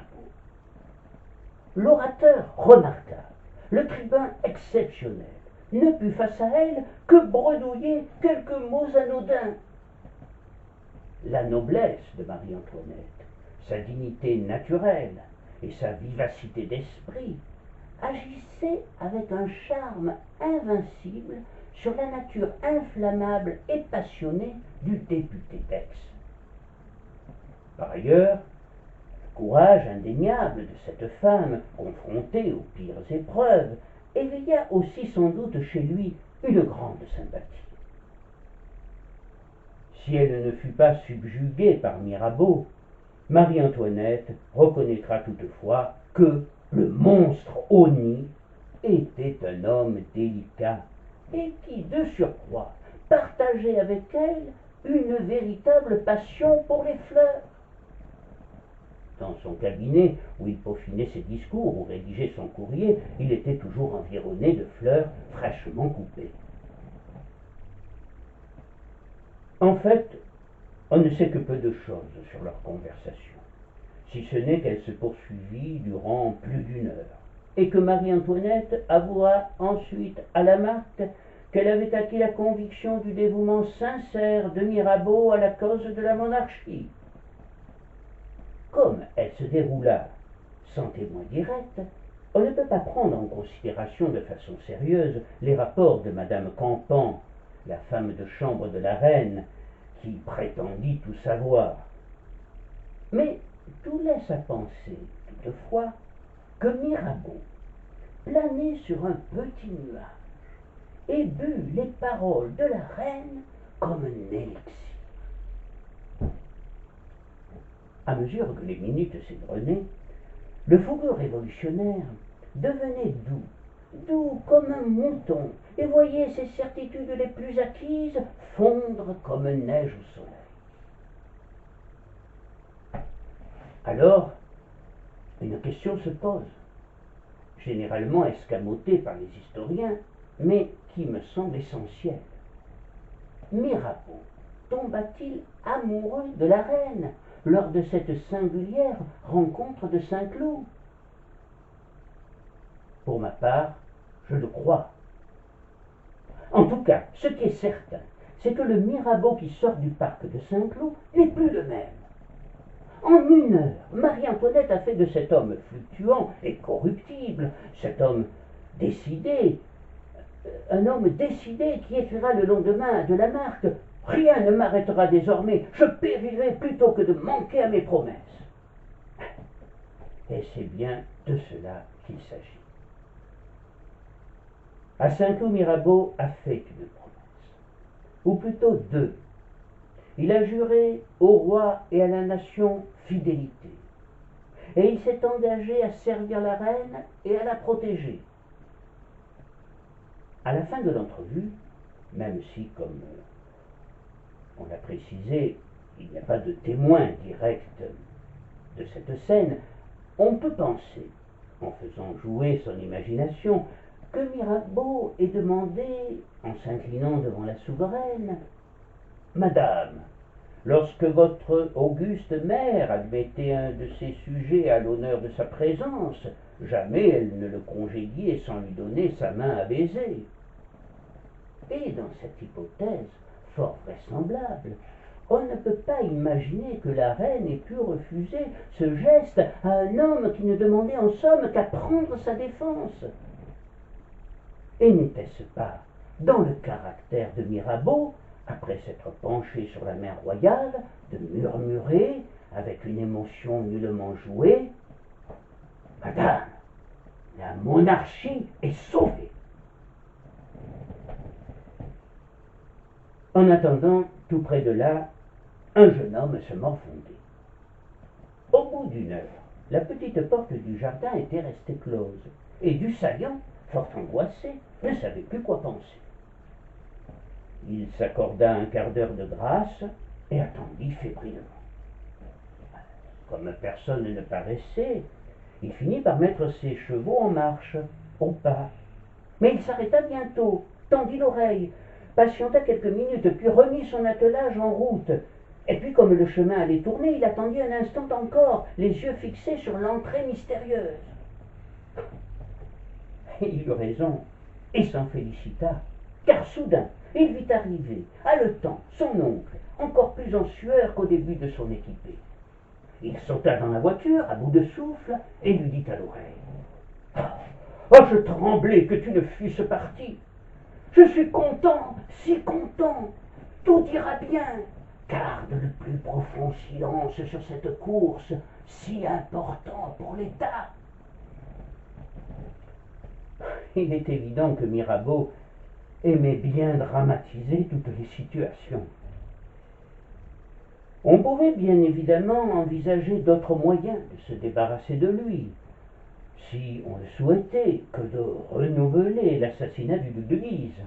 L'orateur remarquable, le tribun exceptionnel, ne put face à elle que bredouiller quelques mots anodins. La noblesse de Marie-Antoinette, sa dignité naturelle et sa vivacité d'esprit agissaient avec un charme invincible sur la nature inflammable et passionnée du député d'Aix. Par ailleurs, le courage indéniable de cette femme, confrontée aux pires épreuves, éveilla aussi sans doute chez lui une grande sympathie. Si elle ne fut pas subjuguée par Mirabeau, Marie-Antoinette reconnaîtra toutefois que le monstre honni était un homme délicat et qui, de surcroît, partageait avec elle une véritable passion pour les fleurs. Dans son cabinet, où il peaufinait ses discours ou rédigeait son courrier, il était toujours environné de fleurs fraîchement coupées. En fait, on ne sait que peu de choses sur leur conversation, si ce n'est qu'elle se poursuivit durant plus d'une heure, et que Marie-Antoinette avoua ensuite à Lamarque qu'elle avait acquis la conviction du dévouement sincère de Mirabeau à la cause de la monarchie. Comme elle se déroula sans témoin direct, on ne peut pas prendre en considération de façon sérieuse les rapports de Madame Campan, la femme de chambre de la reine, qui prétendit tout savoir. Mais tout laisse à penser, toutefois, que Mirabeau planait sur un petit nuage et but les paroles de la reine comme un élixir. À mesure que les minutes s'égrenaient, le fougueux révolutionnaire devenait doux comme un mouton, et voyait ses certitudes les plus acquises fondre comme neige au soleil. Alors, une question se pose, généralement escamotée par les historiens, mais qui me semble essentielle. Mirabeau tomba-t-il amoureux de la reine lors de cette singulière rencontre de Saint-Cloud? Pour ma part, je le crois. En tout cas, ce qui est certain, c'est que le Mirabeau qui sort du parc de Saint-Cloud n'est plus le même. En une heure, Marie-Antoinette a fait de cet homme fluctuant et corruptible, cet homme décidé, un homme décidé qui écrira le lendemain de Lamarque: « Rien ne m'arrêtera désormais, je périrai plutôt que de manquer à mes promesses. » Et c'est bien de cela qu'il s'agit. À Saint-Cloud, Mirabeau a fait une promesse, ou plutôt deux. Il a juré au roi et à la nation fidélité. et il s'est engagé à servir la reine et à la protéger. À la fin de l'entrevue, même si, comme on l'a précisé, il n'y a pas de témoin direct de cette scène, on peut penser, en faisant jouer son imagination, que Mirabeau ait demandé, en s'inclinant devant la souveraine, « Madame, lorsque votre auguste mère admettait un de ses sujets à l'honneur de sa présence, jamais elle ne le congédiait sans lui donner sa main à baiser. » Et dans cette hypothèse, fort vraisemblable, on ne peut pas imaginer que la reine ait pu refuser ce geste à un homme qui ne demandait en somme qu'à prendre sa défense. Et n'était-ce pas dans le caractère de Mirabeau, après s'être penché sur la main royale, de murmurer, avec une émotion nullement jouée, « Madame, la monarchie est sauvée !» En attendant, tout près de là, un jeune homme se morfondait. Au bout d'une heure, la petite porte du jardin était restée close, et Dusaillant, fort angoissé, ne savait plus quoi penser. Il s'accorda un quart d'heure de grâce et attendit fébrilement. Comme personne ne paraissait, il finit par mettre ses chevaux en marche, au pas. Mais il s'arrêta bientôt, tendit l'oreille, patienta quelques minutes, puis remit son attelage en route. Et puis, comme le chemin allait tourner, il attendit un instant encore, les yeux fixés sur l'entrée mystérieuse. Il eut raison, et s'en félicita, car soudain, il vit arriver, haletant, son oncle, encore plus en sueur qu'au début de son équipée. Il sauta dans la voiture, à bout de souffle, et lui dit à l'oreille, « Oh, je tremblais que tu ne fusses parti. Je suis content, si content, tout ira bien. Garde le plus profond silence sur cette course, si important pour l'État. » Il est évident que Mirabeau aimait bien dramatiser toutes les situations. On pouvait bien évidemment envisager d'autres moyens de se débarrasser de lui, si on le souhaitait, que de renouveler l'assassinat du duc de Guise.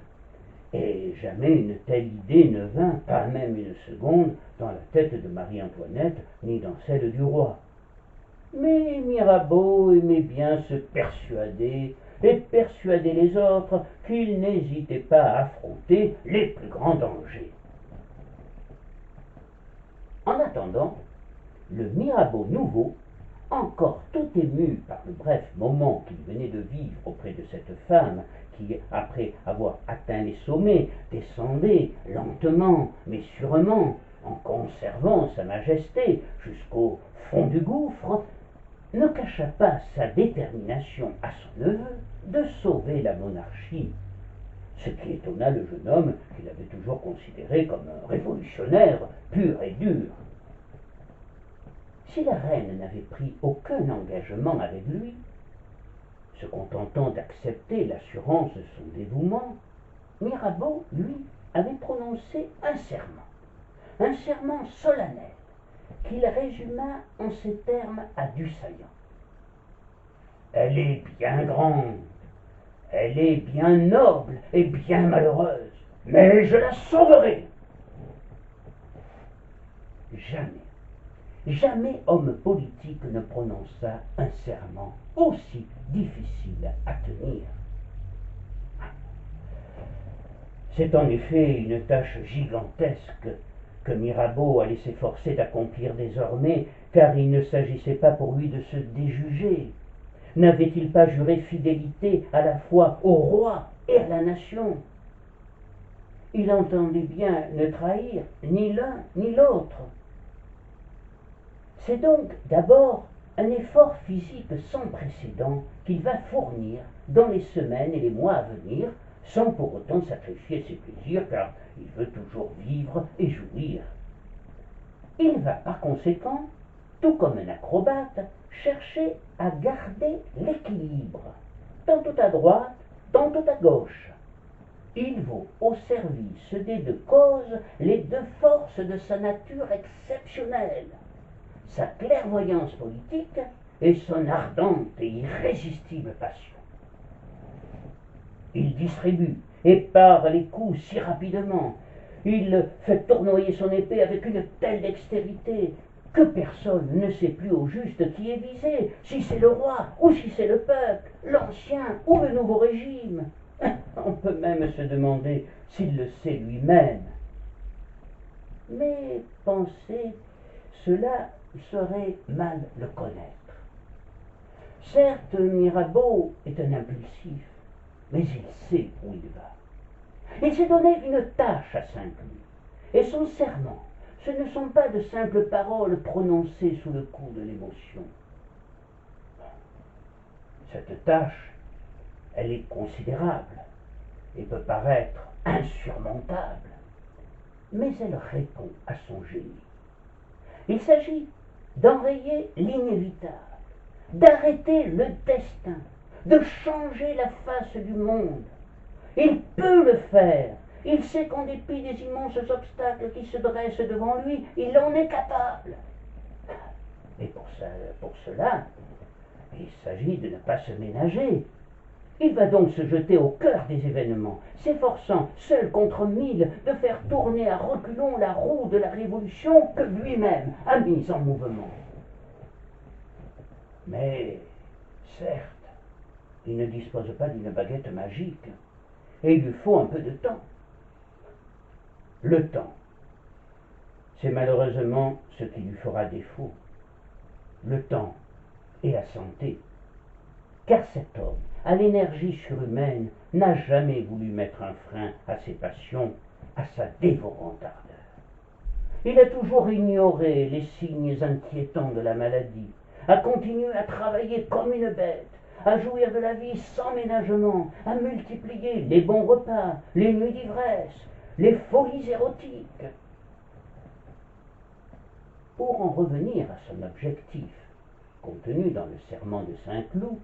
Et jamais une telle idée ne vint, pas même une seconde, dans la tête de Marie-Antoinette, ni dans celle du roi. Mais Mirabeau aimait bien se persuader, et persuader les autres qu'il n'hésitait pas à affronter les plus grands dangers. En attendant, le Mirabeau nouveau, encore tout ému par le bref moment qu'il venait de vivre auprès de cette femme qui, après avoir atteint les sommets, descendait lentement mais sûrement, en conservant sa majesté jusqu'au fond du gouffre, ne cacha pas sa détermination à son neveu de sauver la monarchie, ce qui étonna le jeune homme qu'il avait toujours considéré comme un révolutionnaire pur et dur. Si la reine n'avait pris aucun engagement avec lui, se contentant d'accepter l'assurance de son dévouement, Mirabeau, lui, avait prononcé un serment solennel, qu'il résuma en ces termes à Dusaillant. « Elle est bien grande, elle est bien noble et bien malheureuse, mais je la sauverai. » Jamais homme politique ne prononça un serment aussi difficile à tenir. C'est en effet une tâche gigantesque que Mirabeau allait s'efforcer d'accomplir désormais, car il ne s'agissait pas pour lui de se déjuger. N'avait-il pas juré fidélité à la fois au roi et à la nation? Il entendait bien ne trahir ni l'un ni l'autre. C'est donc d'abord un effort physique sans précédent qu'il va fournir dans les semaines et les mois à venir, sans pour autant sacrifier ses plaisirs, car il veut toujours vivre et jouir. Il va par conséquent, tout comme un acrobate, chercher à garder l'équilibre, tantôt à droite, tantôt à gauche. Il vaut au service des deux causes les deux forces de sa nature exceptionnelle, sa clairvoyance politique et son ardente et irrésistible passion. Il distribue et part les coups si rapidement, il fait tournoyer son épée avec une telle dextérité que personne ne sait plus au juste qui est visé, si c'est le roi ou si c'est le peuple, l'ancien ou le nouveau régime. On peut même se demander s'il le sait lui-même. Mais penser cela serait mal le connaître. Certes, Mirabeau est un impulsif, mais il sait où il va. Il s'est donné une tâche à Saint-Cloud, et son serment, ce ne sont pas de simples paroles prononcées sous le coup de l'émotion. Cette tâche, elle est considérable et peut paraître insurmontable, mais elle répond à son génie. Il s'agit d'enrayer l'inévitable, d'arrêter le destin, de changer la face du monde. Il peut le faire. Il sait qu'en dépit des immenses obstacles qui se dressent devant lui, il en est capable. Mais pour cela, il s'agit de ne pas se ménager. Il va donc se jeter au cœur des événements, s'efforçant, seul contre mille, de faire tourner à reculons la roue de la révolution que lui-même a mise en mouvement. Mais, certes, il ne dispose pas d'une baguette magique, et il lui faut un peu de temps. Le temps, c'est malheureusement ce qui lui fera défaut. Le temps et la santé. Car cet homme, à l'énergie surhumaine, n'a jamais voulu mettre un frein à ses passions, à sa dévorante ardeur. Il a toujours ignoré les signes inquiétants de la maladie, a continué à travailler comme une bête, à jouir de la vie sans ménagement, à multiplier les bons repas, les nuits d'ivresse, les folies érotiques. Pour en revenir à son objectif, contenu dans le serment de Saint-Cloud,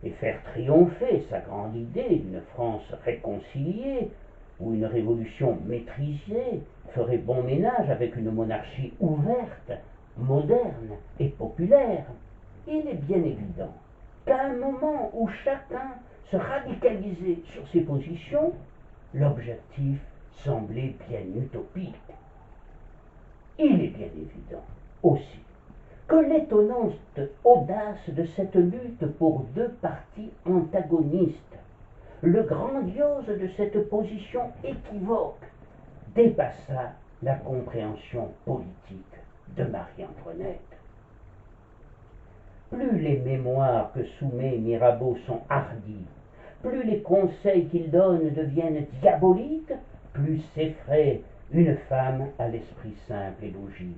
et faire triompher sa grande idée d'une France réconciliée, où une révolution maîtrisée ferait bon ménage avec une monarchie ouverte, moderne et populaire, il est bien évident qu'à un moment où chacun se radicalisait sur ses positions, l'objectif semblait bien utopique. Il est bien évident aussi que l'étonnante audace de cette lutte pour deux partis antagonistes, le grandiose de cette position équivoque, dépassa la compréhension politique de Marie-Antoinette. Plus les mémoires que soumet Mirabeau sont hardis, plus les conseils qu'il donne deviennent diaboliques, plus s'effraie une femme à l'esprit simple et logique.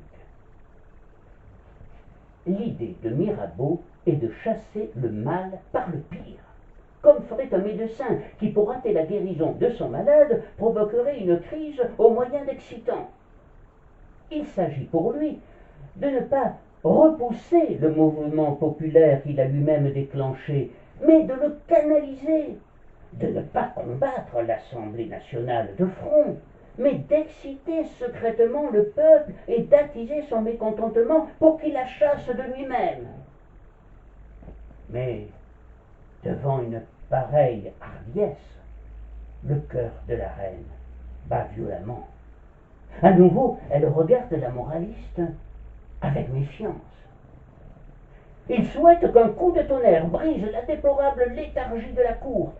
L'idée de Mirabeau est de chasser le mal par le pire, comme ferait un médecin qui, pour hâter la guérison de son malade, provoquerait une crise au moyen d'excitants. Il s'agit pour lui de ne pas repousser le mouvement populaire qu'il a lui-même déclenché, mais de le canaliser, de ne pas combattre l'Assemblée nationale de front, mais d'exciter secrètement le peuple et d'attiser son mécontentement pour qu'il la chasse de lui-même. Mais devant une pareille hardiesse, le cœur de la reine bat violemment. À nouveau, elle regarde la moraliste avec méfiance. Il souhaite qu'un coup de tonnerre brise la déplorable léthargie de la cour,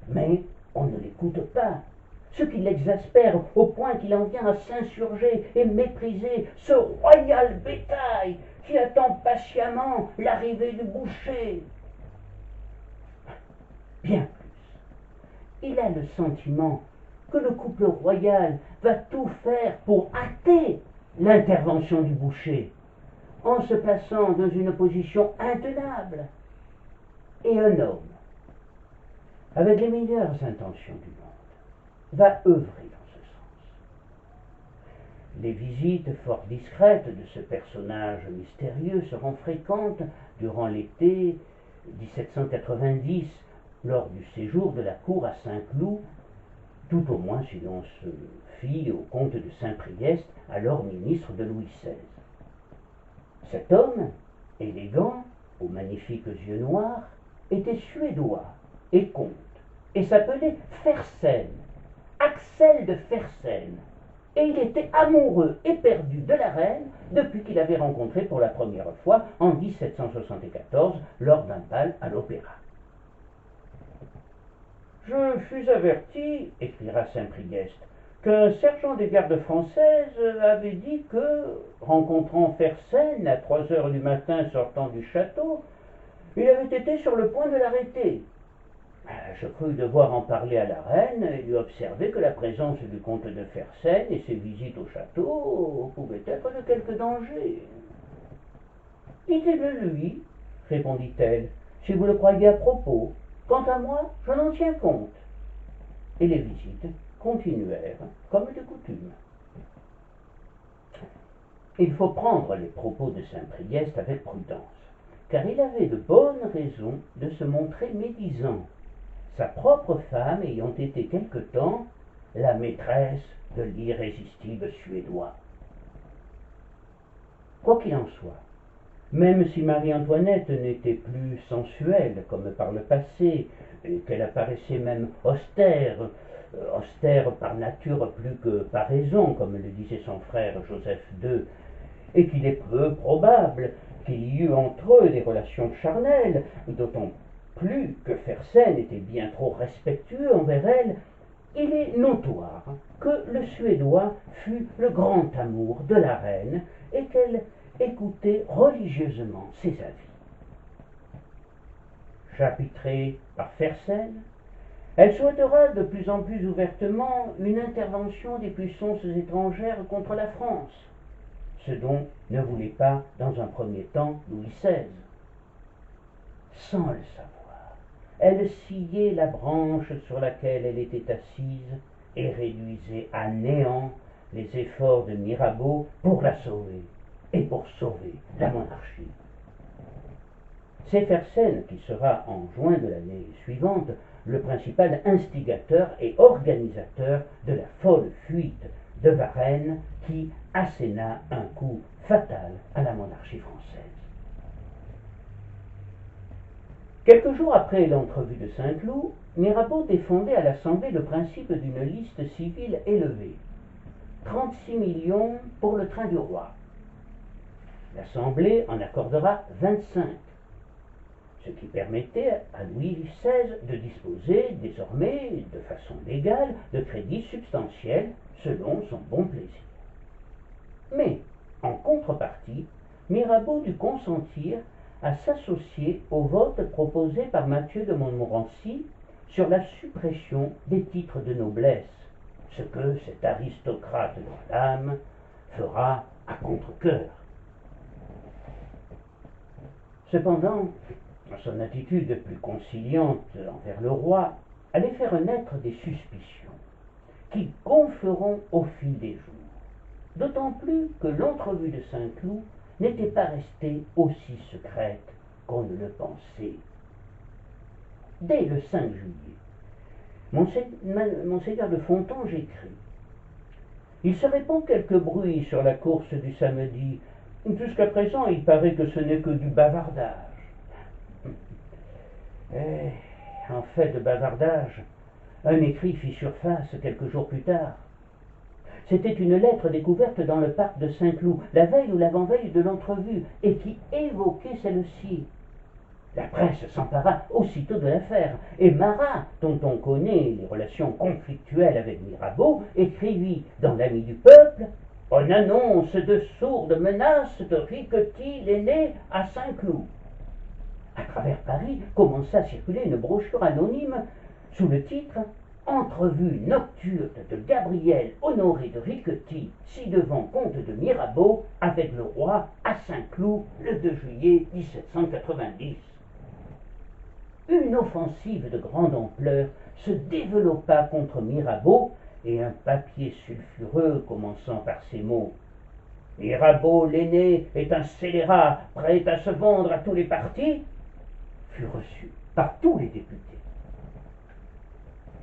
mais on ne l'écoute pas, ce qui l'exaspère au point qu'il en vient à s'insurger et mépriser ce royal bétail qui attend patiemment l'arrivée du boucher. Bien plus, il a le sentiment que le couple royal va tout faire pour hâter l'intervention du boucher, en se plaçant dans une position intenable. Et un homme, avec les meilleures intentions du monde, va œuvrer dans ce sens. Les visites fort discrètes de ce personnage mystérieux seront fréquentes durant l'été 1790, lors du séjour de la cour à Saint-Cloud, tout au moins si l'on se fie au comte de Saint-Priest, alors ministre de Louis XVI. Cet homme élégant, aux magnifiques yeux noirs, était suédois et comte, et s'appelait Fersen, Axel de Fersen, et il était amoureux éperdu de la reine depuis qu'il l'avait rencontrée pour la première fois en 1774 lors d'un bal à l'opéra. Je fus averti, écrira Saint-Priest, qu'un sergent des gardes françaises avait dit que, rencontrant Fersen à 3 heures du matin sortant du château, il avait été sur le point de l'arrêter. Je crus devoir en parler à la reine et lui observer que la présence du comte de Fersen et ses visites au château pouvaient être de quelque danger. Dites-le lui, répondit-elle, si vous le croyez à propos. Quant à moi, je n'en tiens compte. Et les visites continuèrent comme de coutume. Il faut prendre les propos de Saint-Priest avec prudence, car il avait de bonnes raisons de se montrer médisant, sa propre femme ayant été quelque temps la maîtresse de l'irrésistible Suédois. Quoi qu'il en soit, même si Marie-Antoinette n'était plus sensuelle comme par le passé, et qu'elle apparaissait même austère par nature plus que par raison, comme le disait son frère Joseph II, et qu'il est peu probable qu'il y eut entre eux des relations charnelles, d'autant plus que Fersen était bien trop respectueux envers elle, il est notoire que le Suédois fut le grand amour de la reine et qu'elle écoutait religieusement ses avis. Chapitrée par Fersen, elle souhaitera de plus en plus ouvertement une intervention des puissances étrangères contre la France, ce dont ne voulait pas dans un premier temps Louis XVI. Sans le savoir, elle sciait la branche sur laquelle elle était assise et réduisait à néant les efforts de Mirabeau pour la sauver et pour sauver la monarchie. C'est Fersen qui sera, en juin de l'année suivante, le principal instigateur et organisateur de la folle fuite de Varennes qui asséna un coup fatal à la monarchie française. Quelques jours après l'entrevue de Saint-Cloud, Mirabeau défendait à l'Assemblée le principe d'une liste civile élevée. 36 millions pour le train du roi. L'Assemblée en accordera 25, ce qui permettait à Louis XVI de disposer désormais, de façon légale, de crédits substantiels selon son bon plaisir. Mais, en contrepartie, Mirabeau dut consentir à s'associer au vote proposé par Mathieu de Montmorency sur la suppression des titres de noblesse, ce que cet aristocrate dans l'âme fera à contre-cœur. Cependant, son attitude plus conciliante envers le roi allait faire naître des suspicions qui gonfleront au fil des jours, d'autant plus que l'entrevue de Saint-Cloud n'était pas restée aussi secrète qu'on ne le pensait. Dès le 5 juillet, Monseigneur de Fontanges écrit « Il se répand quelques bruits sur la course du samedi. Jusqu'à présent, il paraît que ce n'est que du bavardage. » En fait de bavardage, un écrit fit surface quelques jours plus tard. C'était une lettre découverte dans le parc de Saint-Cloud, la veille ou l'avant-veille de l'entrevue, et qui évoquait celle-ci. La presse s'empara aussitôt de l'affaire, et Marat, dont on connaît les relations conflictuelles avec Mirabeau, écrivit dans l'Ami du Peuple « On annonce de sourdes menaces de Riquetil l'aîné à Saint-Cloud ». À travers Paris commença à circuler une brochure anonyme sous le titre « Entrevue nocturne de Gabriel Honoré de Riquetil, ci-devant comte de Mirabeau, avec le roi à Saint-Cloud le 2 juillet 1790 ». Une offensive de grande ampleur se développa contre Mirabeau et un papier sulfureux commençant par ces mots « Mirabeau l'aîné est un scélérat prêt à se vendre à tous les partis » fut reçu par tous les députés.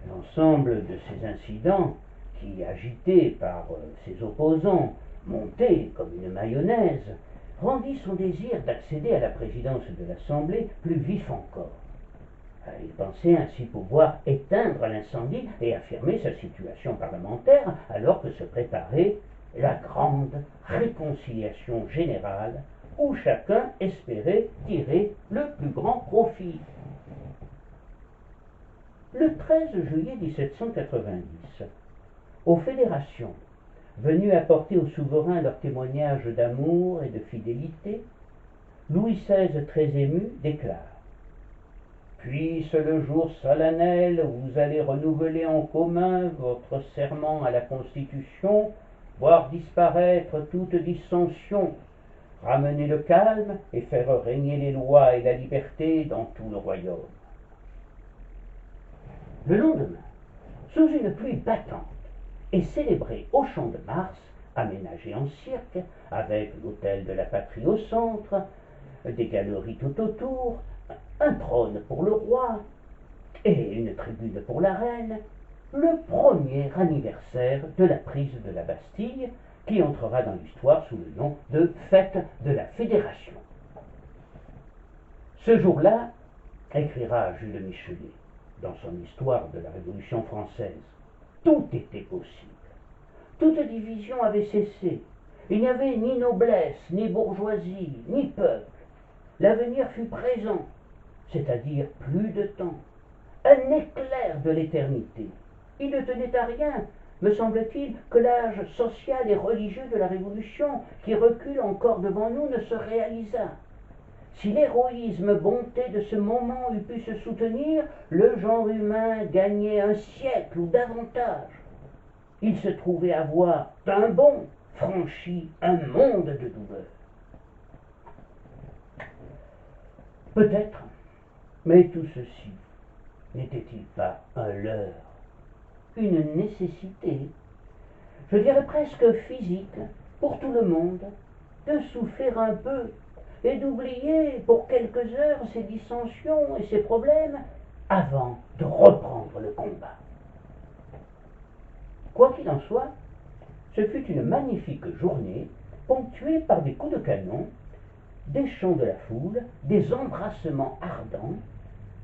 L'ensemble de ces incidents, qui, agités par ses opposants, montaient comme une mayonnaise, rendit son désir d'accéder à la présidence de l'Assemblée plus vif encore. Il pensait ainsi pouvoir éteindre l'incendie et affirmer sa situation parlementaire alors que se préparait la grande réconciliation générale où chacun espérait tirer le plus grand profit. Le 13 juillet 1790, aux fédérations, venues apporter aux souverains leur témoignage d'amour et de fidélité, Louis XVI, très ému, déclare: Puisse le jour solennel où vous allez renouveler en commun votre serment à la Constitution, voir disparaître toute dissension, ramener le calme et faire régner les lois et la liberté dans tout le royaume. Le lendemain, sous une pluie battante, est célébré au Champ de Mars, aménagé en cirque, avec l'hôtel de la Patrie au centre, des galeries tout autour, un trône pour le roi et une tribune pour la reine, le premier anniversaire de la prise de la Bastille, qui entrera dans l'histoire sous le nom de Fête de la Fédération. Ce jour-là, écrira Jules Michelet dans son Histoire de la Révolution française, tout était possible. Toute division avait cessé. Il n'y avait ni noblesse, ni bourgeoisie, ni peuple. L'avenir fut présent, c'est-à-dire plus de temps, un éclair de l'éternité. Il ne tenait à rien, me semble-t-il, que l'âge social et religieux de la Révolution, qui recule encore devant nous, ne se réalisât. Si l'héroïsme bonté de ce moment eût pu se soutenir, le genre humain gagnait un siècle ou davantage. Il se trouvait avoir, d'un bond, franchi un monde de douleurs. Peut-être, mais tout ceci n'était-il pas un leurre, une nécessité, je dirais presque physique, pour tout le monde, de souffler un peu et d'oublier pour quelques heures ses dissensions et ses problèmes avant de reprendre le combat. Quoi qu'il en soit, ce fut une magnifique journée, ponctuée par des coups de canon, des chants de la foule, des embrassements ardents,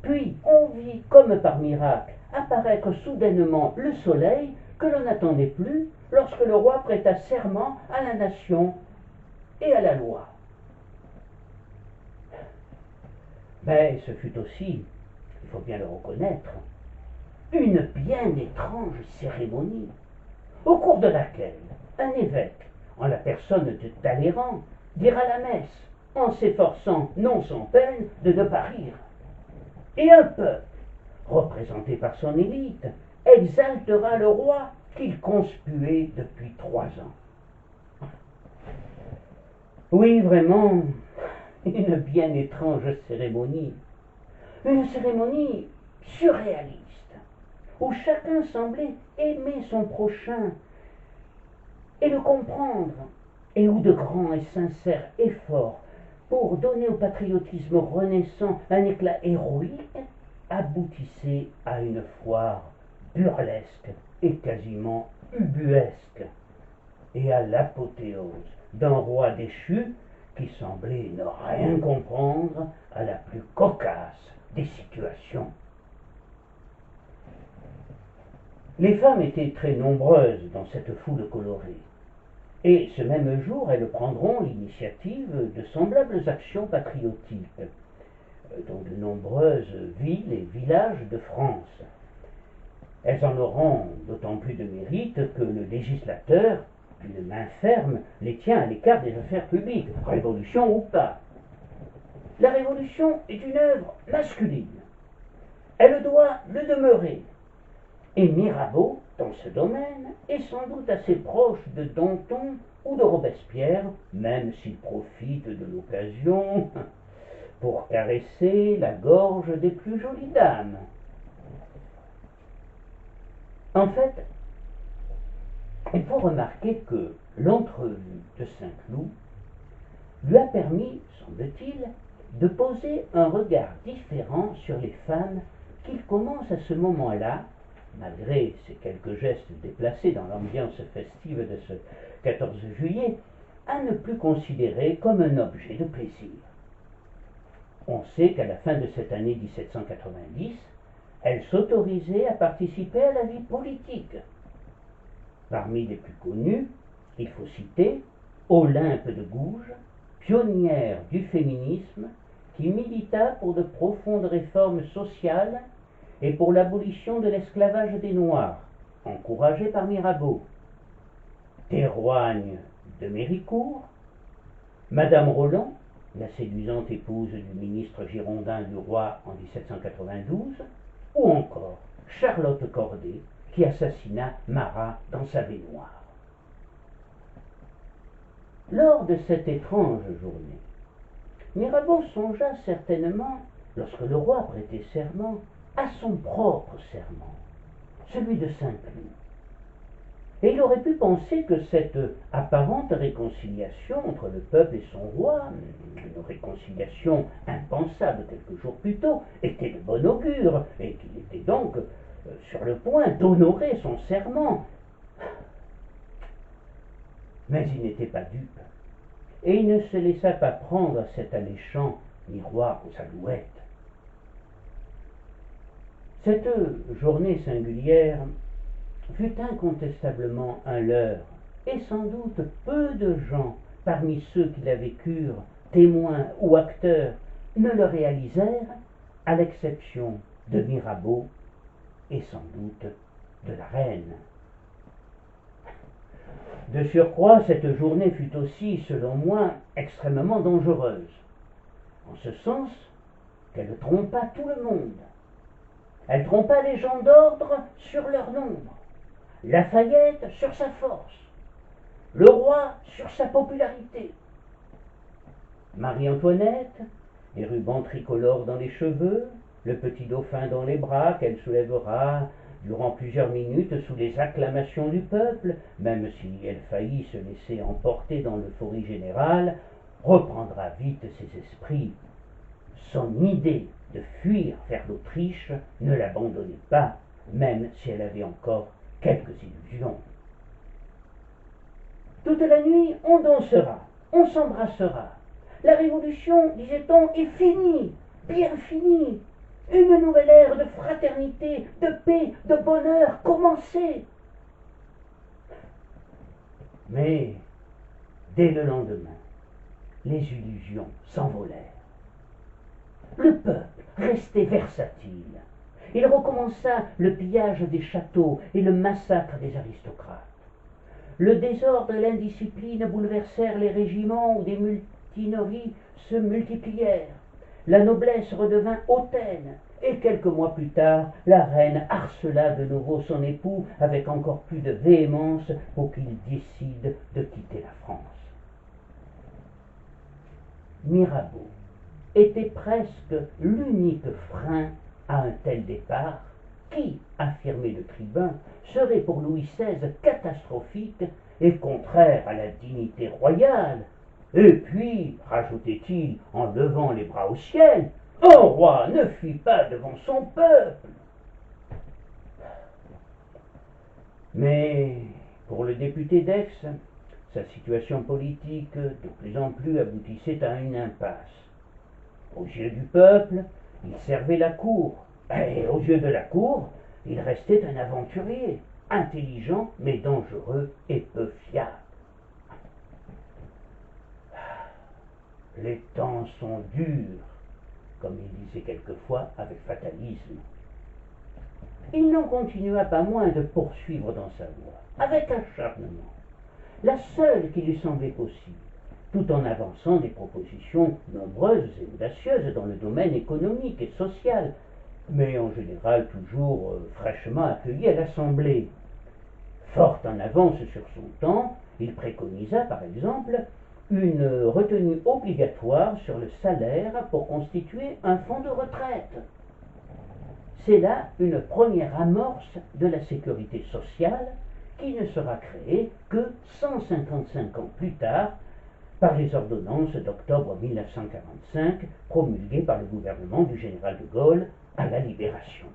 puis on vit, comme par miracle, apparaître soudainement le soleil que l'on n'attendait plus lorsque le roi prêta serment à la nation et à la loi. Mais ce fut aussi, il faut bien le reconnaître, une bien étrange cérémonie, au cours de laquelle un évêque, en la personne de Talleyrand, dira la messe, en s'efforçant, non sans peine, de ne pas rire. Et un peuple, représenté par son élite, exaltera le roi qu'il conspuait depuis 3 ans. Oui, vraiment, une bien étrange cérémonie. Une cérémonie surréaliste, où chacun semblait aimer son prochain et le comprendre, et où de grands et sincères efforts pour donner au patriotisme renaissant un éclat héroïque aboutissaient à une foire burlesque et quasiment ubuesque, et à l'apothéose d'un roi déchu qui semblait ne rien comprendre à la plus cocasse des situations. Les femmes étaient très nombreuses dans cette foule colorée, et ce même jour elles prendront l'initiative de semblables actions patriotiques dans de nombreuses villes et villages de France. Elles en auront d'autant plus de mérite que le législateur, d'une main ferme, les tient à l'écart des affaires publiques, révolution ou pas. La révolution est une œuvre masculine. Elle doit le demeurer. Et Mirabeau, dans ce domaine, est sans doute assez proche de Danton ou de Robespierre, même s'il profite de l'occasion pour caresser la gorge des plus jolies dames. En fait, il faut remarquer que l'entrevue de Saint-Cloud lui a permis, semble-t-il, de poser un regard différent sur les femmes qu'il commence à ce moment-là, malgré ces quelques gestes déplacés dans l'ambiance festive de ce 14 juillet, à ne plus considérer comme un objet de plaisir. On sait qu'à la fin de cette année 1790, elle s'autorisait à participer à la vie politique. Parmi les plus connus, il faut citer Olympe de Gouges, pionnière du féminisme, qui milita pour de profondes réformes sociales et pour l'abolition de l'esclavage des Noirs, encouragée par Mirabeau. Théroigne de Méricourt, Madame Roland, la séduisante épouse du ministre girondin du roi en 1792, ou encore Charlotte Corday, qui assassina Marat dans sa baignoire. Lors de cette étrange journée, Mirabeau songea certainement, lorsque le roi prêtait serment, à son propre serment, celui de Saint-Cloud. Et il aurait pu penser que cette apparente réconciliation entre le peuple et son roi, une réconciliation impensable quelques jours plus tôt, était de bon augure, et qu'il était donc sur le point d'honorer son serment. Mais il n'était pas dupe, et il ne se laissa pas prendre à cet alléchant miroir aux alouettes. Cette journée singulière fut incontestablement un leurre, et sans doute peu de gens, parmi ceux qui la vécurent, témoins ou acteurs, ne le réalisèrent, à l'exception de Mirabeau et sans doute de la reine. De surcroît, cette journée fut aussi, selon moi, extrêmement dangereuse, en ce sens qu'elle trompa tout le monde. Elle trompa les gens d'ordre sur leur nombre, Lafayette sur sa force, le roi sur sa popularité. Marie-Antoinette, les rubans tricolores dans les cheveux, le petit dauphin dans les bras qu'elle soulèvera durant plusieurs minutes sous les acclamations du peuple, même si elle faillit se laisser emporter dans l'euphorie générale, reprendra vite ses esprits. Son idée de fuir vers l'Autriche ne l'abandonnait pas, même si elle avait encore quelques illusions. Toute la nuit, on dansera, on s'embrassera. La révolution, disait-on, est finie, bien finie. Une nouvelle ère de fraternité, de paix, de bonheur commençait. Mais, dès le lendemain, les illusions s'envolèrent. Le peuple restait versatile. Il recommença le pillage des châteaux et le massacre des aristocrates. Le désordre et l'indiscipline bouleversèrent les régiments où des mutineries se multiplièrent. La noblesse redevint hautaine, et quelques mois plus tard, la reine harcela de nouveau son époux avec encore plus de véhémence pour qu'il décide de quitter la France. Mirabeau était presque l'unique frein à un tel départ qui, affirmait le tribun, serait pour Louis XVI catastrophique et contraire à la dignité royale. Et puis, rajoutait-il en levant les bras au ciel, un roi ne fuit pas devant son peuple. Mais pour le député d'Aix, sa situation politique de plus en plus aboutissait à une impasse. Aux yeux du peuple, il servait la cour, et aux yeux de la cour, il restait un aventurier, intelligent mais dangereux et peu fiable. Les temps sont durs, comme il disait quelquefois avec fatalisme. Il n'en continua pas moins de poursuivre dans sa voie, avec acharnement, la seule qui lui semblait possible, tout en avançant des propositions nombreuses et audacieuses dans le domaine économique et social, mais en général toujours fraîchement accueillies à l'Assemblée. Fort en avance sur son temps, il préconisa par exemple une retenue obligatoire sur le salaire pour constituer un fonds de retraite. C'est là une première amorce de la sécurité sociale qui ne sera créée que 155 ans plus tard par les ordonnances d'octobre 1945 promulguées par le gouvernement du général de Gaulle à la Libération.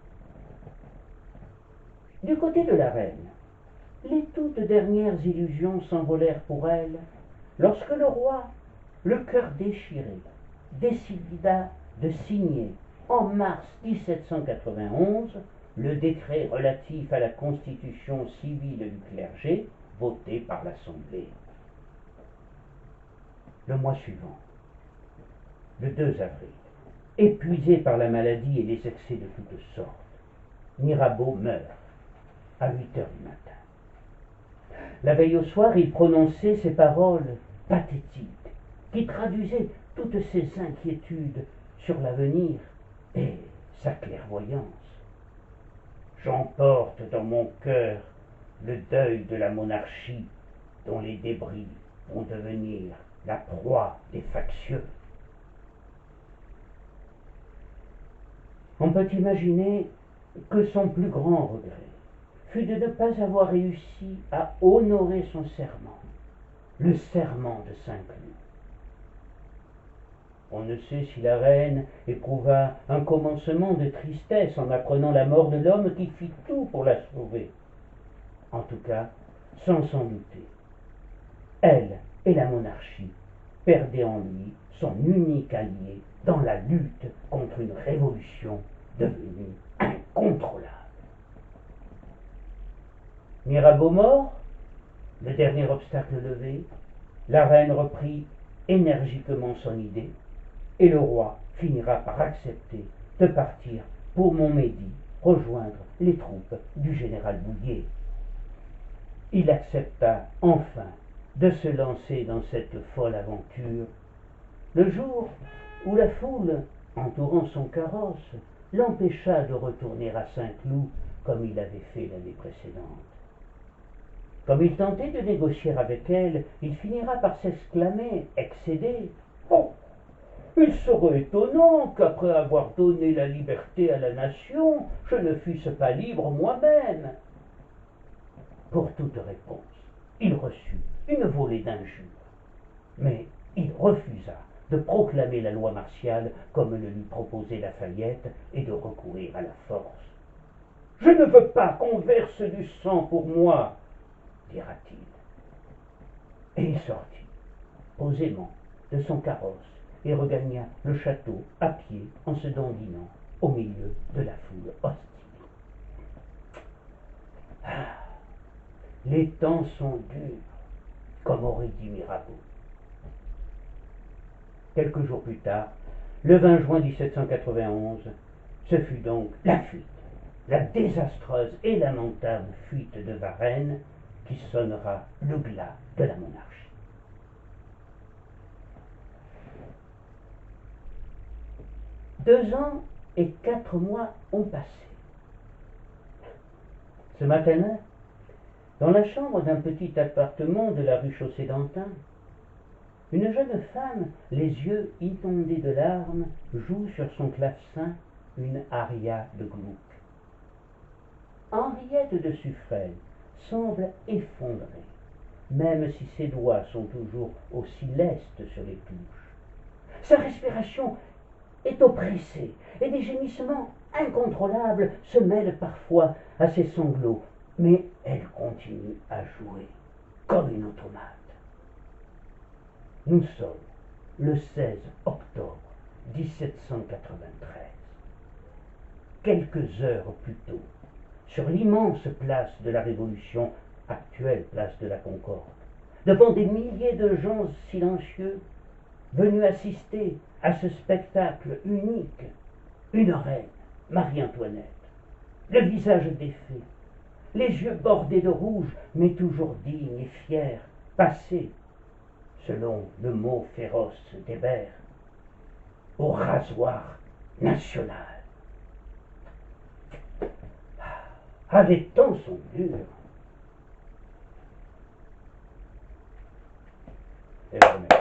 Du côté de la reine, les toutes dernières illusions s'envolèrent pour elle lorsque le roi, le cœur déchiré, décida de signer en mars 1791 le décret relatif à la constitution civile du clergé voté par l'Assemblée. Le mois suivant, le 2 avril, épuisé par la maladie et les excès de toutes sortes, Mirabeau meurt à 8 heures du matin. La veille au soir, il prononçait ces paroles pathétiques qui traduisaient toutes ses inquiétudes sur l'avenir et sa clairvoyance. J'emporte dans mon cœur le deuil de la monarchie dont les débris vont devenir la proie des factieux. On peut imaginer que son plus grand regret fut de ne pas avoir réussi à honorer son serment, le serment de Saint-Cloud. On ne sait si la reine éprouva un commencement de tristesse en apprenant la mort de l'homme qui fit tout pour la sauver. En tout cas, sans s'en douter, elle et la monarchie perdaient en lui son unique allié dans la lutte contre une révolution devenue incontrôlable. Mirabeau mort, le dernier obstacle levé, la reine reprit énergiquement son idée, et le roi finira par accepter de partir pour Montmédy rejoindre les troupes du général Bouillé. Il accepta enfin de se lancer dans cette folle aventure le jour où la foule, entourant son carrosse, l'empêcha de retourner à Saint-Cloud comme il avait fait l'année précédente. Comme il tentait de négocier avec elle, il finira par s'exclamer, excédé: « Oh, il serait étonnant qu'après avoir donné la liberté à la nation, je ne fusse pas libre moi-même. » Pour toute réponse, il reçut une volée d'injures, mais il refusa de proclamer la loi martiale comme le lui proposait Lafayette et de recourir à la force. « Je ne veux pas qu'on verse du sang pour moi, » dira-t-il. Et il sortit posément de son carrosse et regagna le château à pied en se dandinant au milieu de la foule hostile. Ah, les temps sont durs, comme aurait dit Mirabeau. Quelques jours plus tard, le 20 juin 1791, ce fut donc la fuite, la désastreuse et lamentable fuite de Varennes qui sonnera le glas de la monarchie. Deux ans et 4 mois ont passé. Ce matin-là, dans la chambre d'un petit appartement de la rue Chaussée-d'Antin, une jeune femme, les yeux inondés de larmes, joue sur son clavecin une aria de Gluck. Henriette de Suffren semble effondrée, même si ses doigts sont toujours aussi lestes sur les touches. Sa respiration est oppressée et des gémissements incontrôlables se mêlent parfois à ses sanglots, mais elle continue à jouer comme une automate. Nous sommes le 16 octobre 1793. Quelques heures plus tôt, sur l'immense place de la Révolution, actuelle place de la Concorde, devant des milliers de gens silencieux, venus assister à ce spectacle unique, une reine, Marie-Antoinette, le visage défait, les yeux bordés de rouge, mais toujours digne et fière, passée, selon le mot féroce d'Hébert, au rasoir national. Ah, les temps sont durs. Et voilà.